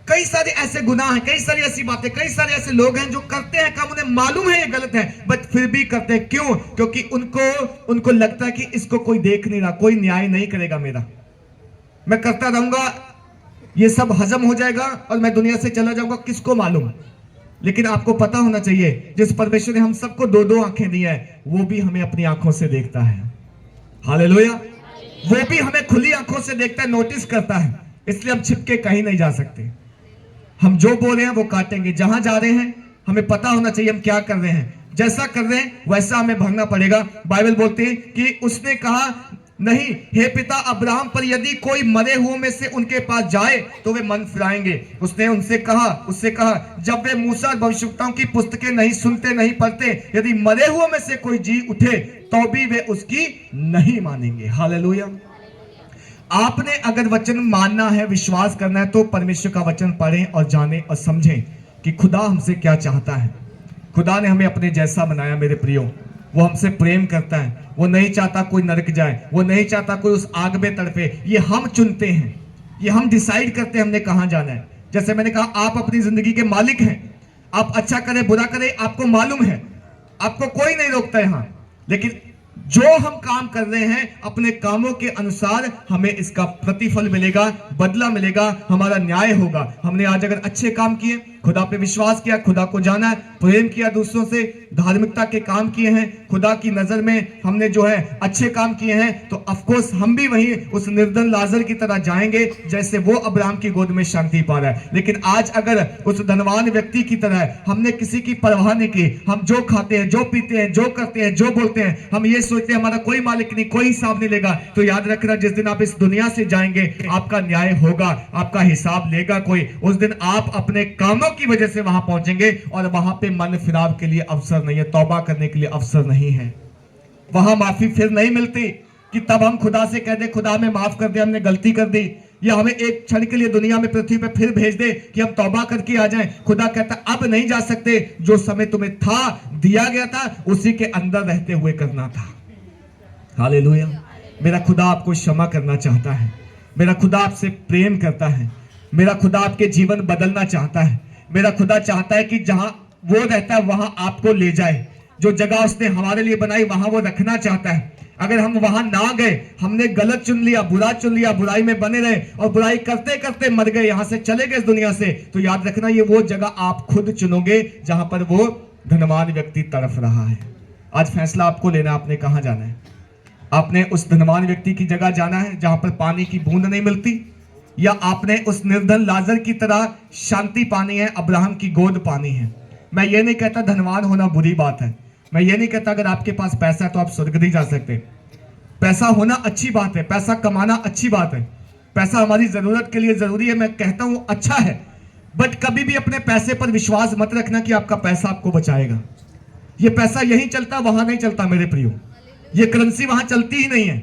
कई सारे ऐसे गुनाह हैं, कई सारी ऐसी बातें, कई सारे ऐसे लोग हैं जो करते हैं काम, उन्हें मालूम है ये गलत है, बट फिर भी करते हैं। क्यों? क्योंकि उनको लगता है कि इसको कोई देख नहीं रहा, कोई न्याय नहीं करेगा मेरा, मैं करता रहूंगा, ये सब हजम हो जाएगा और मैं दुनिया से चला जाऊंगा, किसको मालूम। लेकिन आपको पता होना चाहिए, जिस परमेश्वर ने हम सबको दो दो आंखें दी है, वो भी हमें अपनी आंखों से देखता है। हालेलुया। वो भी हमें खुली आंखों से देखता है, नोटिस करता है। इसलिए हम छिपके कहीं नहीं जा सकते। हम जो बोल रहे हैं वो काटेंगे। जहां जा रहे हैं हमें पता होना चाहिए हम क्या कर रहे हैं, जैसा कर रहे हैं वैसा हमें भरना पड़ेगा। बाइबल बोलती है कि उसने कहा नहीं, हे पिता अब्राहम, पर यदि कोई मरे हुओं में से उनके पास जाए तो वे मन फिराएंगे। उसने उससे कहा जब वे मूसा और भविष्यवक्ताओं की पुस्तकें नहीं सुनते नहीं पढ़ते, यदि मरे हुओं में से कोई जी उठे तो भी वे उसकी नहीं मानेंगे। हालेलुया। आपने अगर वचन मानना है, विश्वास करना है, तो परमेश्वर का वचन पढ़ें और जानें और समझें कि खुदा हमसे क्या चाहता है। खुदा ने हमें अपने जैसा बनाया मेरे प्रियो। वो हमसे प्रेम करता है। वो नहीं चाहता कोई नरक जाए, वो नहीं चाहता कोई उस आग में तड़पे। ये हम चुनते हैं, ये हम डिसाइड करते हैं हमने कहां जाना है। जैसे मैंने कहा, आप अपनी जिंदगी के मालिक हैं। आप अच्छा करें बुरा करें आपको मालूम है, आपको कोई नहीं रोकता यहां। लेकिन जो हम काम कर रहे हैं अपने कामों के अनुसार हमें इसका प्रतिफल मिलेगा, बदला मिलेगा, हमारा न्याय होगा। हमने आज अगर अच्छे काम किए, खुदा पे विश्वास किया, खुदा को जाना, प्रेम किया दूसरों से, धार्मिकता के काम किए हैं, खुदा की नजर में हमने जो है अच्छे काम किए हैं, तो ऑफकोर्स हम भी वही उस निर्धन लाजर की तरह जाएंगे जैसे वो अब्राहम की गोद में शांति पा रहा है। लेकिन आज अगर उस धनवान व्यक्ति की तरह हमने किसी की परवाह नहीं की, हम जो खाते हैं, जो पीते हैं, जो करते हैं, जो बोलते हैं, हम ये सोचते हैं हमारा कोई मालिक नहीं, कोई हिसाब नहीं लेगा, तो याद रखना जिस दिन आप इस दुनिया से जाएंगे आपका न्याय होगा, आपका हिसाब लेगा कोई। उस दिन आप अपने कामों की वजह से वहां पहुंचेंगे और वहां पे मन फिराव के लिए अवसर नहीं है, तौबा करने के लिए अवसर नहीं है। वहां माफी फिर नहीं मिलती कि तब हम खुदा से कह दे खुदा हमें माफ कर दे, हमने गलती कर दी, या हमें एक क्षण के लिए दुनिया में पृथ्वी पे फिर भेज दे कि हम तौबा करके आ जाएं। खुदा कहता अब नहीं जा सकते, जो समय तुम्हें था दिया गया था उसी के अंदर रहते हुए करना था। हालेलुया। मेरा खुदा आपको क्षमा करना चाहता है, मेरा खुदा आपसे प्रेम करता है, मेरा खुदा आपके जीवन बदलना चाहता है। मेरा खुदा चाहता है कि जहां वो रहता है वहां आपको ले जाए, जो जगह उसने हमारे लिए बनाई वहां वो रखना चाहता है। अगर हम वहां ना गए, हमने गलत चुन लिया, बुरा चुन लिया, बुराई में बने रहे और बुराई करते करते मर गए, यहां से चले गए इस दुनिया से, तो याद रखना ये वो जगह आप खुद चुनोगे जहां पर वो धनवान व्यक्ति तड़फ रहा है। आज फैसला आपको लेना, आपने कहां जाना है। आपने उस धनवान व्यक्ति की जगह जाना है जहां पर पानी की बूंद नहीं मिलती, या आपने उस निर्धन लाजर की तरह शांति पानी है, अब्राहम की गोद पानी है। मैं ये नहीं कहता धनवान होना बुरी बात है, मैं ये नहीं कहता अगर आपके पास पैसा है तो आप स्वर्ग नहीं जा सकते। पैसा होना अच्छी बात है, पैसा कमाना अच्छी बात है, पैसा हमारी जरूरत के लिए जरूरी है, मैं कहता हूं अच्छा है। बट कभी भी अपने पैसे पर विश्वास मत रखना कि आपका पैसा आपको बचाएगा। ये पैसा यहीं चलता, वहां नहीं चलता मेरे प्रियो। ये करेंसी वहां चलती ही नहीं है,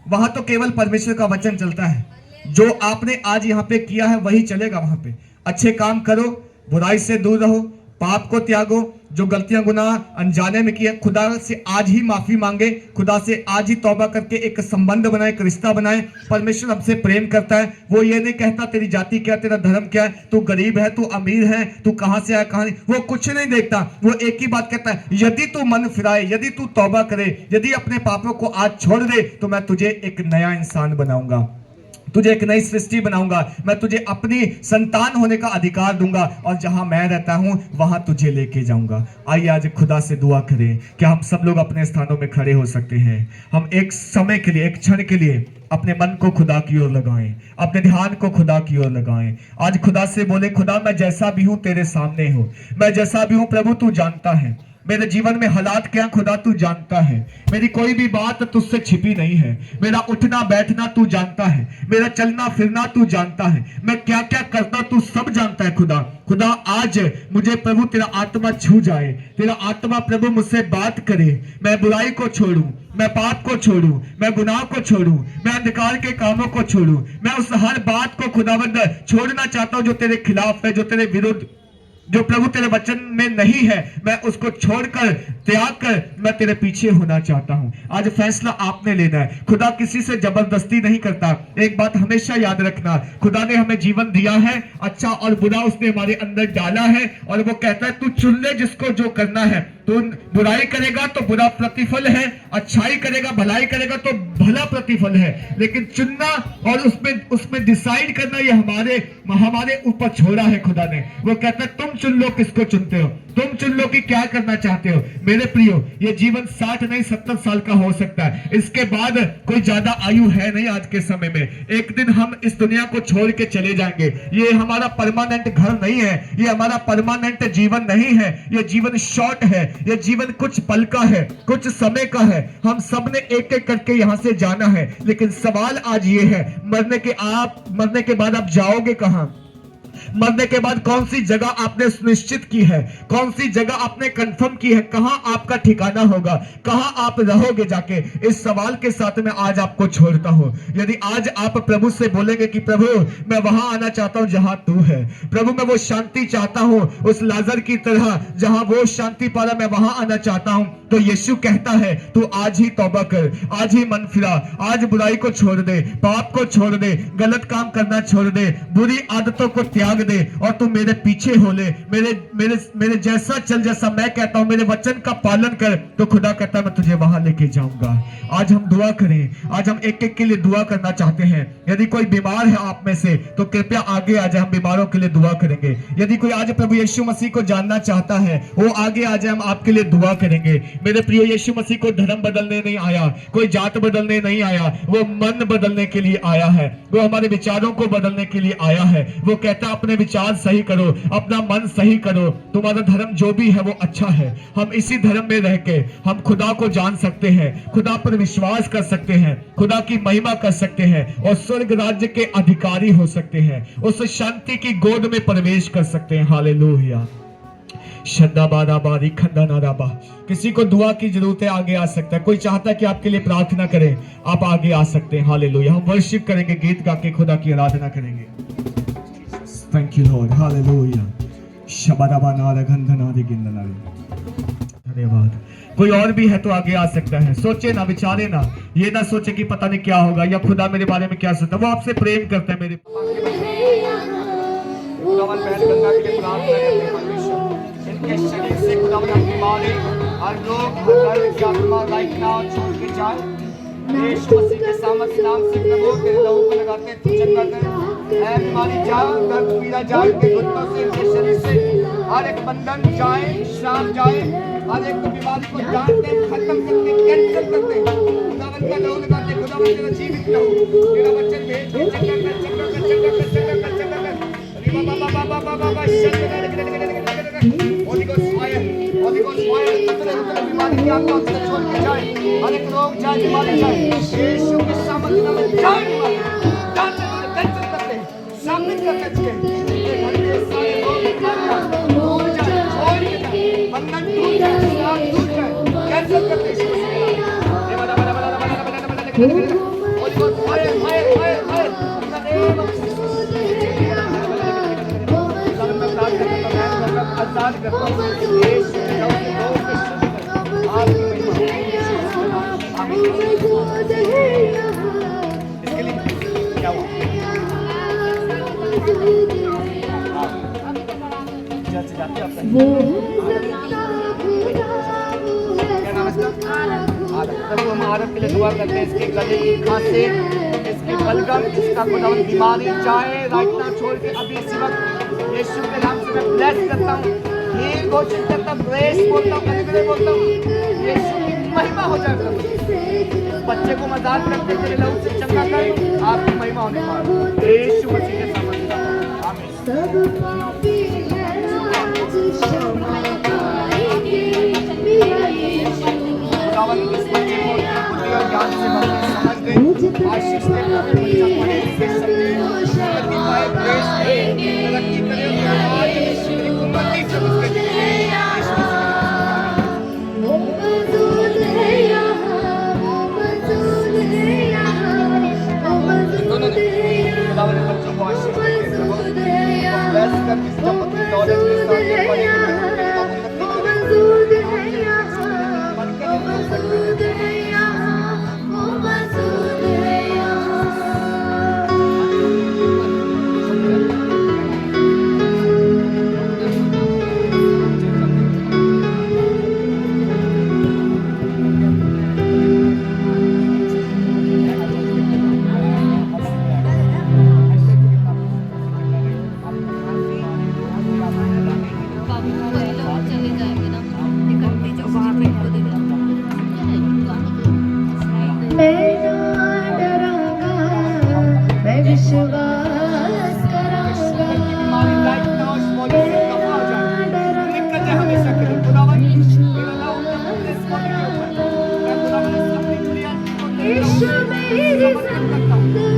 वहां तो केवल परमेश्वर का वचन चलता है। जो आपने आज यहाँ पे किया है वही चलेगा वहां पे। अच्छे काम करो, बुराई से दूर रहो, पाप को त्यागो, जो गलतियां गुनाह अनजाने में किया खुदा से आज ही माफी मांगे, खुदा से आज ही तौबा करके एक संबंध बनाए, एक रिश्ता बनाए। परमेश्वर हमसे प्रेम करता है, वो ये नहीं कहता तेरी जाति क्या, तेरा धर्म क्या है, तू गरीब है, तू अमीर है, तू कहां से आया कहां नहीं, वो कुछ नहीं देखता। वो एक ही बात कहता है, यदि तू मन फिराए, यदि तू तौबा करे, यदि अपने पापों को आज छोड़ दे तो मैं तुझे एक नया इंसान बनाऊंगा, तुझे एक नई सृष्टि बनाऊंगा, मैं तुझे अपनी संतान होने का अधिकार दूंगा और जहां मैं रहता हूं वहां तुझे लेके जाऊंगा। आइए आज खुदा से दुआ करें कि हम सब लोग अपने स्थानों में खड़े हो सकते हैं। हम एक समय के लिए, एक क्षण के लिए अपने मन को खुदा की ओर लगाएं, अपने ध्यान को खुदा की ओर लगाएं। आज खुदा से बोले, खुदा मैं जैसा भी हूं तेरे सामने हूं, मैं जैसा भी हूं प्रभु तू जानता है, मेरे जीवन में हालात क्या खुदा तू जानता है, मेरी कोई भी बात तुझसे छिपी नहीं है, मेरा उठना बैठना तू जानता है, मेरा चलना फिरना तू जानता है, मैं क्या क्या करता तू सब जानता है। खुदा खुदा आज मुझे प्रभु तेरा आत्मा छू जाए, तेरा आत्मा प्रभु मुझसे बात करे, मैं बुराई को छोड़ूं, मैं पाप को छोड़ूं, मैं गुनाह को छोड़ूं, मैं अंधकार के कामों को छोड़ूं, मैं उस हर बात को खुदावंद छोड़ना चाहता हूं जो तेरे खिलाफ है, जो तेरे विरुद्ध, जो प्रभु तेरे वचन में नहीं है, मैं उसको छोड़कर त्याग कर मैं तेरे पीछे होना चाहता हूं। आज फैसला आपने लेना है। खुदा किसी से जबरदस्ती नहीं करता। एक बात हमेशा याद रखना, खुदा ने हमें जीवन दिया है, अच्छा और बुरा उसने हमारे अंदर डाला है, और वो कहता है तू चुन ले जिसको जो करना है। तू बुराई करेगा तो बुरा प्रतिफल है, अच्छाई करेगा, भलाई करेगा तो भला प्रतिफल है, लेकिन चुनना और उसमें डिसाइड करना ये हमारे ऊपर छोड़ा है खुदा ने। वो कहता है तुम चुन लो किसको चुनते हो, तुम चुन लो कि क्या करना चाहते हो। मेरे प्रियो, ये जीवन 60 नहीं 70 साल का हो सकता है, इसके बाद कोई ज्यादा आयु है नहीं। आज के समय में एक दिन हम इस दुनिया को छोड़ के चले जाएंगे। ये हमारा परमानेंट घर नहीं है, ये हमारा परमानेंट जीवन नहीं है, ये जीवन शॉर्ट है, ये जीवन कुछ पल का है, कुछ समय का है। हम सब ने एक एक करके यहां से जाना है, लेकिन सवाल आज ये है, मरने के बाद आप जाओगे कहां? मरने के बाद कौन सी जगह आपने सुनिश्चित की है, कौन सी जगह आपने कंफर्म की है, कहां आपका ठिकाना होगा, कहां आप रहोगे जाके? इस सवाल के साथ मैं आज आपको छोड़ता हूं। यदि आज आप प्रभु से बोलेंगे कि प्रभु मैं वहां आना चाहता हूं जहां तू है, प्रभु मैं वो शांति चाहता हूं उस लाजर की तरह जहां वो शांति पा रहा, मैं वहां आना चाहता हूं, तो यीशु कहता है तू आज ही तौबा कर, आज ही मन फिरा, आज बुराई को छोड़ दे, पाप को छोड़ दे, गलत काम करना छोड़ दे, बुरी आदतों को त्याग दे और तू मेरे पीछे हो ले, मेरे जैसा चल, जैसा मैं कहता हूं, मेरे वचन का पालन कर, तो खुदा कहता है मैं तुझे वहां लेके जाऊंगा। आज हम दुआ करें, आज हम एक एक के लिए दुआ करना चाहते हैं। यदि कोई बीमार है आप में से तो कृपया आगे आ जाए, हम बीमारों के लिए दुआ करेंगे। यदि कोई आज प्रभु यीशु मसीह को जानना चाहता है वो आगे आ जाए, हम आपके लिए दुआ करेंगे। मेरे प्रिय, यीशु मसीह को धर्म बदलने नहीं आया, कोई जात बदलने नहीं आया, वो मन बदलने के लिए आया है, वो हमारे विचारों को बदलने के लिए आया है। वो कहता अपने विचार सही करो, अपना मन सही करो, तुम्हारा धर्म जो भी है वो अच्छा है। हम इसी धर्म में रह के हम खुदा को जान सकते हैं, खुदा पर विश्वास कर सकते हैं, खुदा की महिमा कर सकते हैं और स्वर्ग राज्य के अधिकारी हो सकते हैं, उस शांति की गोद में प्रवेश कर सकते हैं। हालेलुया। शद्दाबादाबादी खंदानाराबा। किसी को दुआ की जरूरत है, आगे आ सकता है। कोई चाहता है कि आपके लिए प्रार्थना करें, आप आगे आ सकते हैं। हालेलुया। हम वर्शिप करेंगे, गीत गा के खुदा की आराधना करेंगे। Thank you Lord. हालेलुया। धन्यवाद। कोई और भी है तो आगे आ सकता है। सोचे ना, विचारे ना, ये ना सोचे कि पता नहीं क्या होगा या खुदा मेरे बारे में क्या सोचता है। वो आपसे प्रेम करता है। मेरे इनके शरीर से खुदावन अपनी मारे हर रोग हर आत्मा राइट नाउ छोड़ के जाए। यीशु मसीह के सामर्थ्य नाम से प्रभु तेरे लहू को लगाते हैं, तू चंगा कर। ऐ बीमारी जा, दर्द पीड़ा जाए, के घुटनों से, इनके शरीर से हर एक बंधन जाए, श्राप जाए, हर एक बीमारी को जानते खत्म करते, कैंसिल करते। खुदावन का लहू लगाते, खुदावन तेरा जीवित लहू, तेरा वचन भेज दे, चंगा कर, चंगा कर, चंगा कर, चंगा कर, चंगा कर। Holy Ghost fire, Holy Ghost fire, तरह बीमारी की आत्मा से छोड़ के जाए, हर एक रोग जाए, बीमारी जाए, यीशु के सामर्थ्य नाम में जाए बीमारी, जाते कैंसिल करते, साबित करते चुके, ये घर के सारे रोग बीमारियां दूर जाए, छोड़ के जाए, बंधन टूट जाए, श्राप टूट जाए, कैंसिल करते यीशु मसीह के नाम। Holy Ghost fire, fire, fire, fire, in the name of Jesus. आजाद करता हूं यीशु के नाम में लोगों को आपकी महिमा। आमीन। इसके लिए क्या हुआ? चर्च जाते आप क्या नाम है इसका? आरब। प्रभु हम आरब के लिए दुआ करते हैं, इसके गले की खांसी, इसके बलगम जिसका खुदावन बीमारी चाहे राइट नाउ छोड़ के अभी इसी वक्त यीशु के नाम से मैं ब्लेस करता हूँ, हील घोषित करता हूँ, ग्रेस बोलता हूँ, अनुग्रह बोलता हूँ, यीशु की महिमा हो जाए प्रभु। बच्चे को मजाक करते हुए लहू से चंगा कर, आपकी महिमा होने पाए यीशु मसीह के सामने। आमीन। सब पापी है आज क्षमा पाएंगे, मेरा यीशु खुदावन इस बच्चे को बुद्धि और ज्ञान से भर के समझ दे, आशीष दे, बच्चा पढ़े लिखे समझे, उन्नति पाए, ग्रेस दे, तरक्की करे और आज यीशु को मत दीजिए उसके लिए। वो मौजूद है यहाँ, वो मौजूद है यहाँ, वो मौजूद है यहाँ, खुदावन बच्चों को आशीष दे, मौजूद है यहाँ, ब्लेस कर जिस जब अपनी नॉलेज के साथ ये पढ़े वो मौजूद है यहाँ, वो मौजूद है यहाँ, वो मौजूद है यहाँ। मैं ना डरांगा, मैं विश्वास करांगा, बीमारी लाइफ ना उस बॉडी से दफा हो जाए, निकल जाए हमेशा के लिए। खुदावन मेरा नाम अपने इस बॉडी के ऊपर, मैं खुदावन इस अपनी क्रिया को यीशु मेरी जिंदगी चाहते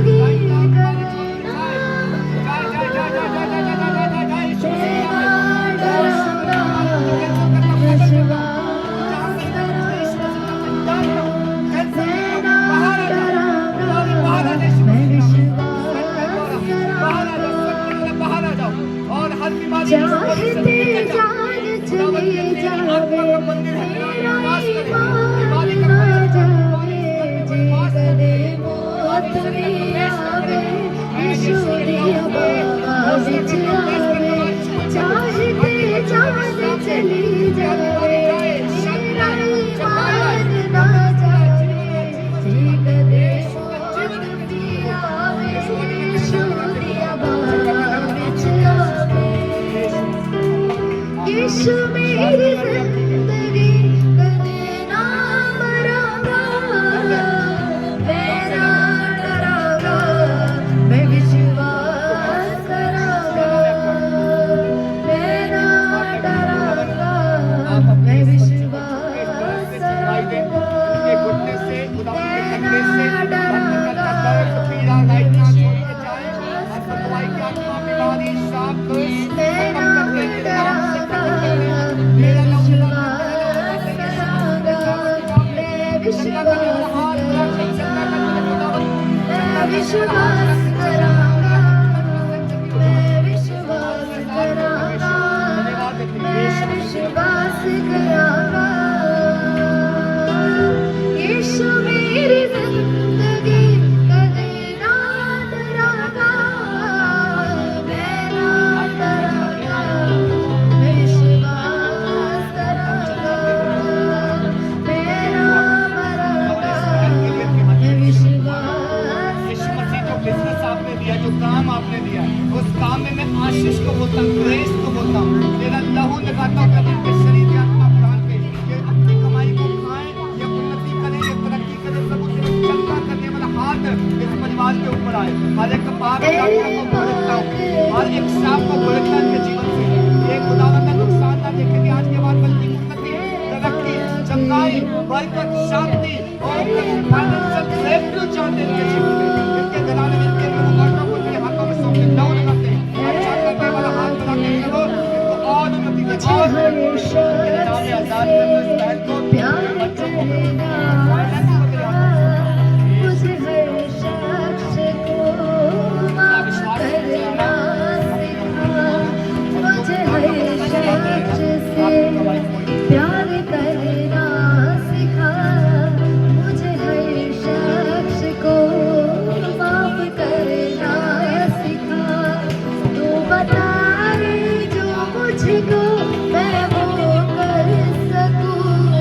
जान चले जावे, मेरा ईमान ना जावे, जी कदे मौत भी आवे, यीशु दी आवाज़ विच आवे, चाहते जान चली जावे, मेरा ईमान ना जावे, जी कदे मौत भी आवे, यीशु दी आवाज़ विच आवे। यीशु मेरी जिंदगी कदे ना मरांगा, मैं ना डरांगा, मैं विश्वास करांगा, मैं ना डरांगा, मैं विश्वास करांगा, मैं ना डरांगा, विश्वास करांगा, मैं विश्वास करांगा, मैं विश्वास करांगा। यीशु मेरी जिंदगी कदे ना डरांगा, मैं ना डरांगा, मैं विश्वास करांगा, मैं ना मरांगा, मैं विश्वास। यीशु मसीह जो बिजनेस आपने दिया, जो काम आपने दिया, उस काम में मैं आशीष को बोलता हूँ, ग्रेस को बोलता हूँ, तेरा लहू लगाता हूँ प्रभु के शरीर या आत्मा प्राण पे, ये अपनी कमाई को खाएं, ये उन्नति करें, ये तरक्की करें, प्रभु तेरा चंगा करने वाला हाथ इस परिवार के ऊपर आए। हर एक पाप को भुगतना हूँ, हर एक सांप को भुगतना इनके जीवन से, ये खुदावन का नुकसान ना देखेंगे आज के बाद, बल्कि उन्नति, तरक्की, चंगाई, बरकत, शांति और फाइनेंशियल ब्रेकथ्रू चाहते हैं इनके जीवन में, इनके घराने में, इनके परिवारों को इनके हाथों में सौंप के लहू लगाते हैं, अच्छा करने वाला हाथ लगा के करो, इनको और उन्नति के और नाम में आजाद कर दो इस बहन को, बच्चों को, फाइनेंस को तेरे हाथों में। मुझे हर शख्स को माफ करना सिखा, मुझे हर शख्स से प्यार करना सिखा, मुझे हर शख्स को माफ करना सिखा। तू बता रे जो मुझको मैं वो कर सकूं,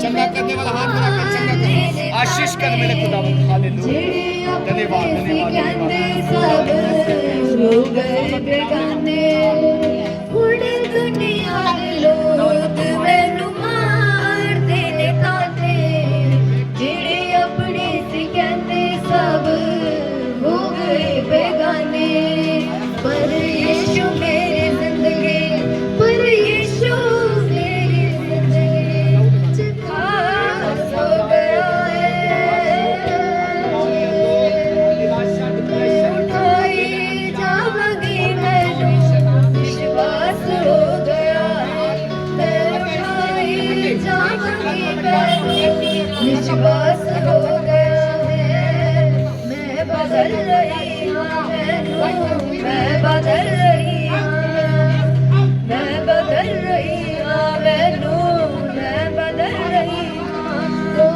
चंगा करने वाला हाथ बढ़ा कर चंगा कर, आशीष कर मेरे खुदावंद। हालेलुया, धन्यवाद धन्यवाद सब हो गए बेगाने, उड़ दुनिया दे लोग मैनू मारदे ने ताने, जेड़े अपने सी कहंदे सब हो गए बेगाने। पर यीशु मेरी जिंदगी, पर यीशु मेरी जिंदगी च खास हो गया है। उठाई जावांगी मैनू विश्वास हो गया है, मैं उठाई जावांगी मैनू विश्वास हो गया है। मैं बदल रही हूँ मैनू, मैं बदल रही हूँ, मैं बदल रही हूँ मैनू, मैं बदल रही हूँ। ओ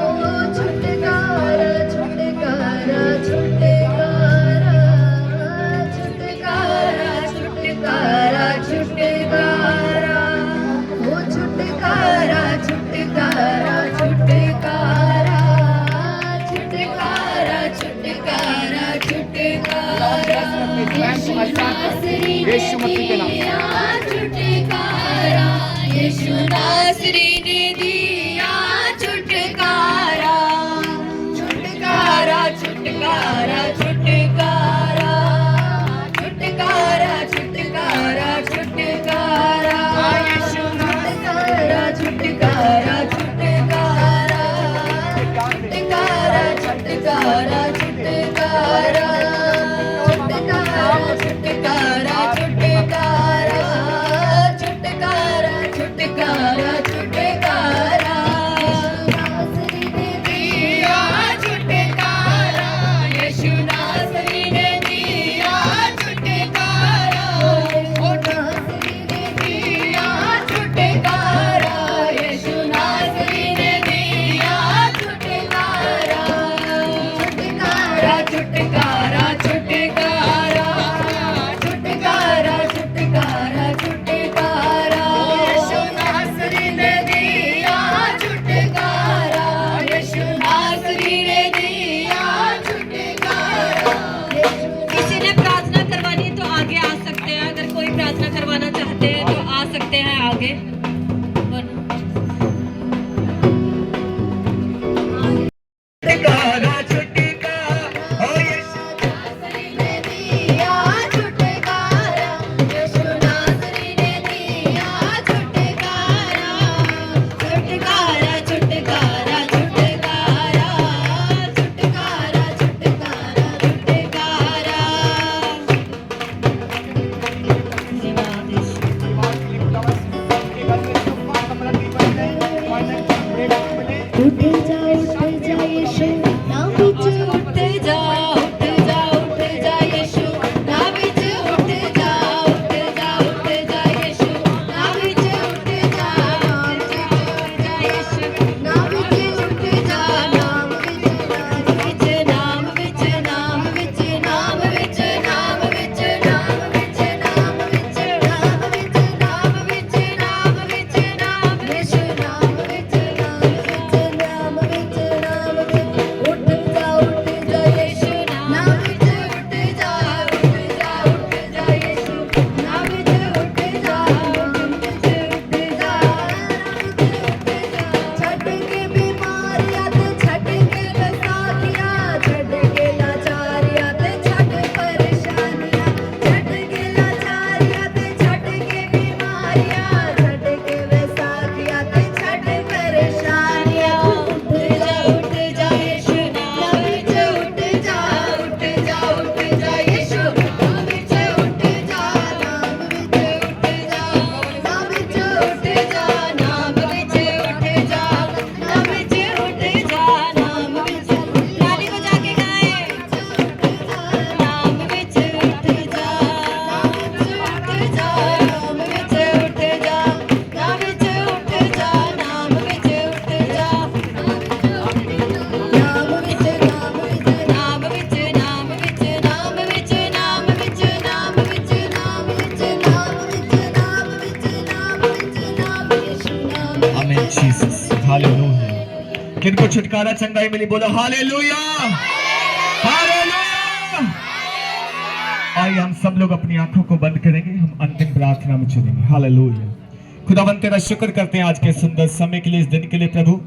छुटकारा छुटकारा छुटकारा, छुटकारा छुटकारा छुटकारा, ओ छुटकारा छुटकारा छुटकारा, छुटकारा छुटकारा छुटकारा, यीशु मसीह के नाम छुटकारा, यीशु नासरी ने दिया छुटकारा, छुटकारा छुटकारा छुटकारा, छुटकारा छुटकारा छुटकारा, यीशु छुटकारा छुटकारा छुटकारा, छुटकारा छुटकारा छुटकारा, छुटकारा छुटकारा छुटकारा, छुटकारा छुटकारा छुटकारा, नासरी ने दिया छुटकारा, यीशु नासरी ने दिया छुटकारा, ओ नासरी ने दिया छुटकारा, यीशु नासरी ने दिया छुटकारा, छुटकारा छुटकारा छुटकारा, छुटकारा छुटकारा छुटकारा, यीशु नासरी ने दिया छुटकारा, यीशु नासरी ने दिया छुटकारा। किसी ने प्रार्थना करवानी है तो आगे आ सकते हैं, अगर कोई प्रार्थना करवाना चाहते हैं तो आ सकते हैं आगे। छुटकारा छुटकारा, ओ यीशु नासरी ने दिया छुटकारा, यीशु नासरी ने दिया छुटकारा, छुटकारा छुटकारा छुटकारा, छुटकारा छुटकारा छुटकारा। उठ जा यीशु, ना बीच उठ जा, उठ जा उठ जा यीशु, ना बीच उठ जा, उठ जा उठ जा यीशु, ना बीच उठ जा, उठ जा यीशु, ना बीच उठ जा, नाम विच नाम विच नाम विच नाम विच नाम विच नाम विच नाम विच नाम विच नाम विच नाम विच नाम विच नाम विच नाम विच नाम विच नाम विच किनको छुटकारा चंगाई मिली बोलो हालेलुया, हालेलुया। आइए हम सब लोग अपनी आंखों को बंद करेंगे, हम अंतिम प्रार्थना में चलेंगे। हालेलुया। खुदावन तेरा शुक्र करते हैं आज के सुंदर समय के लिए, इस दिन के लिए प्रभु।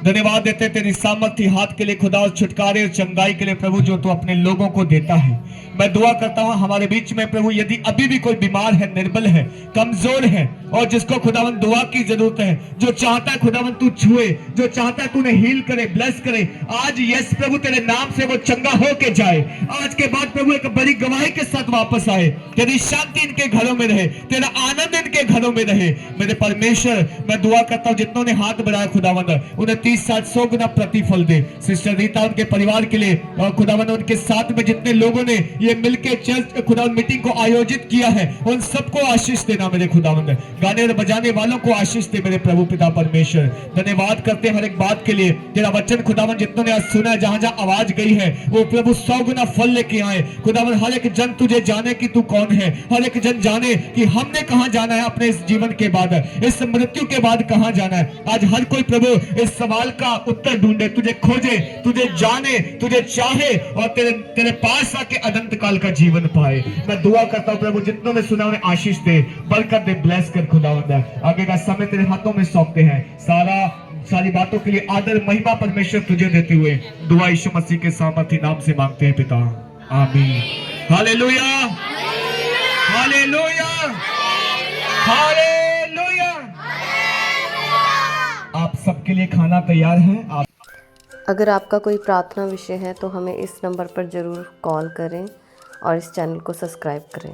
धन्यवाद देते हैं तेरी सामर्थ्य हाथ के लिए खुदा, और छुटकारे और चंगाई के लिए प्रभु जो तू अपने लोगों को देता है। मैं दुआ करता हूं हमारे बीच में प्रभु यदि अभी भी कोई बीमार है, निर्बल है, कमजोर है और जिसको खुदावन दुआ की जरूरत है, जो चाहता है खुदावन तू छुए, जो चाहता है तूने हील करे, ब्लेस करे, आज यस प्रभु तेरे नाम से वो चंगा होके जाए। आज के बाद प्रभु एक बड़ी गवाही के साथ वापस आए। तेरी शांति इनके घरों में रहे, तेरा आनंद इनके घरों में रहे। मेरे परमेश्वर मैं दुआ करता हूं जितनों ने हाथ बढ़ाया खुदावन उन्हें 30-60-100 गुना प्रतिफल दे। सिस्टर रीता उनके परिवार के लिए और खुदावन उनके साथ में जितने लोगों ने ये मिलके चर्च खुदावन मीटिंग को आयोजित किया है उन सबको आशीष देना मेरे खुदावन। गाने और बजाने वालों को आशीष दे मेरे प्रभु पिता परमेश्वर। धन्यवाद करते हर एक बात के लिए। तेरा वचन खुदावन जितनों ने आज सुना, जहां जहां आवाज गई है वो प्रभु 100 गुना फल लेके आए। खुदावन हर एक जन तुझे जाने कि तू कौन है, हर एक जन जाने कि हमने कहां जाना है अपने इस जीवन के बाद, इस मृत्यु के बाद कहां जाना है। आज हर कोई प्रभु इस सवाल का उत्तर ढूंढे, तुझे खोजे, तुझे जाने, तुझे चाहे और तेरे पास आके अनंत काल का जीवन पाए। मैं दुआ करता हूं प्रभु जितनों ने सुना उन्हें आशीष दे, बरकत दे, ब्लेस कर खुदावंद। आगे का समय तेरे हाथों में सौंपते हैं। सारी बातों के लिए आदर महिमा परमेश्वर तुझे देते हुए दुआ यीशु मसीह के सामर्थी नाम से मांगते हैं पिता, आमीन। Hallelujah, hallelujah, hallelujah. आप सबके लिए खाना तैयार है। आप अगर आपका कोई प्रार्थना विषय है तो हमें इस नंबर पर ज़रूर कॉल करें और इस चैनल को सब्सक्राइब करें।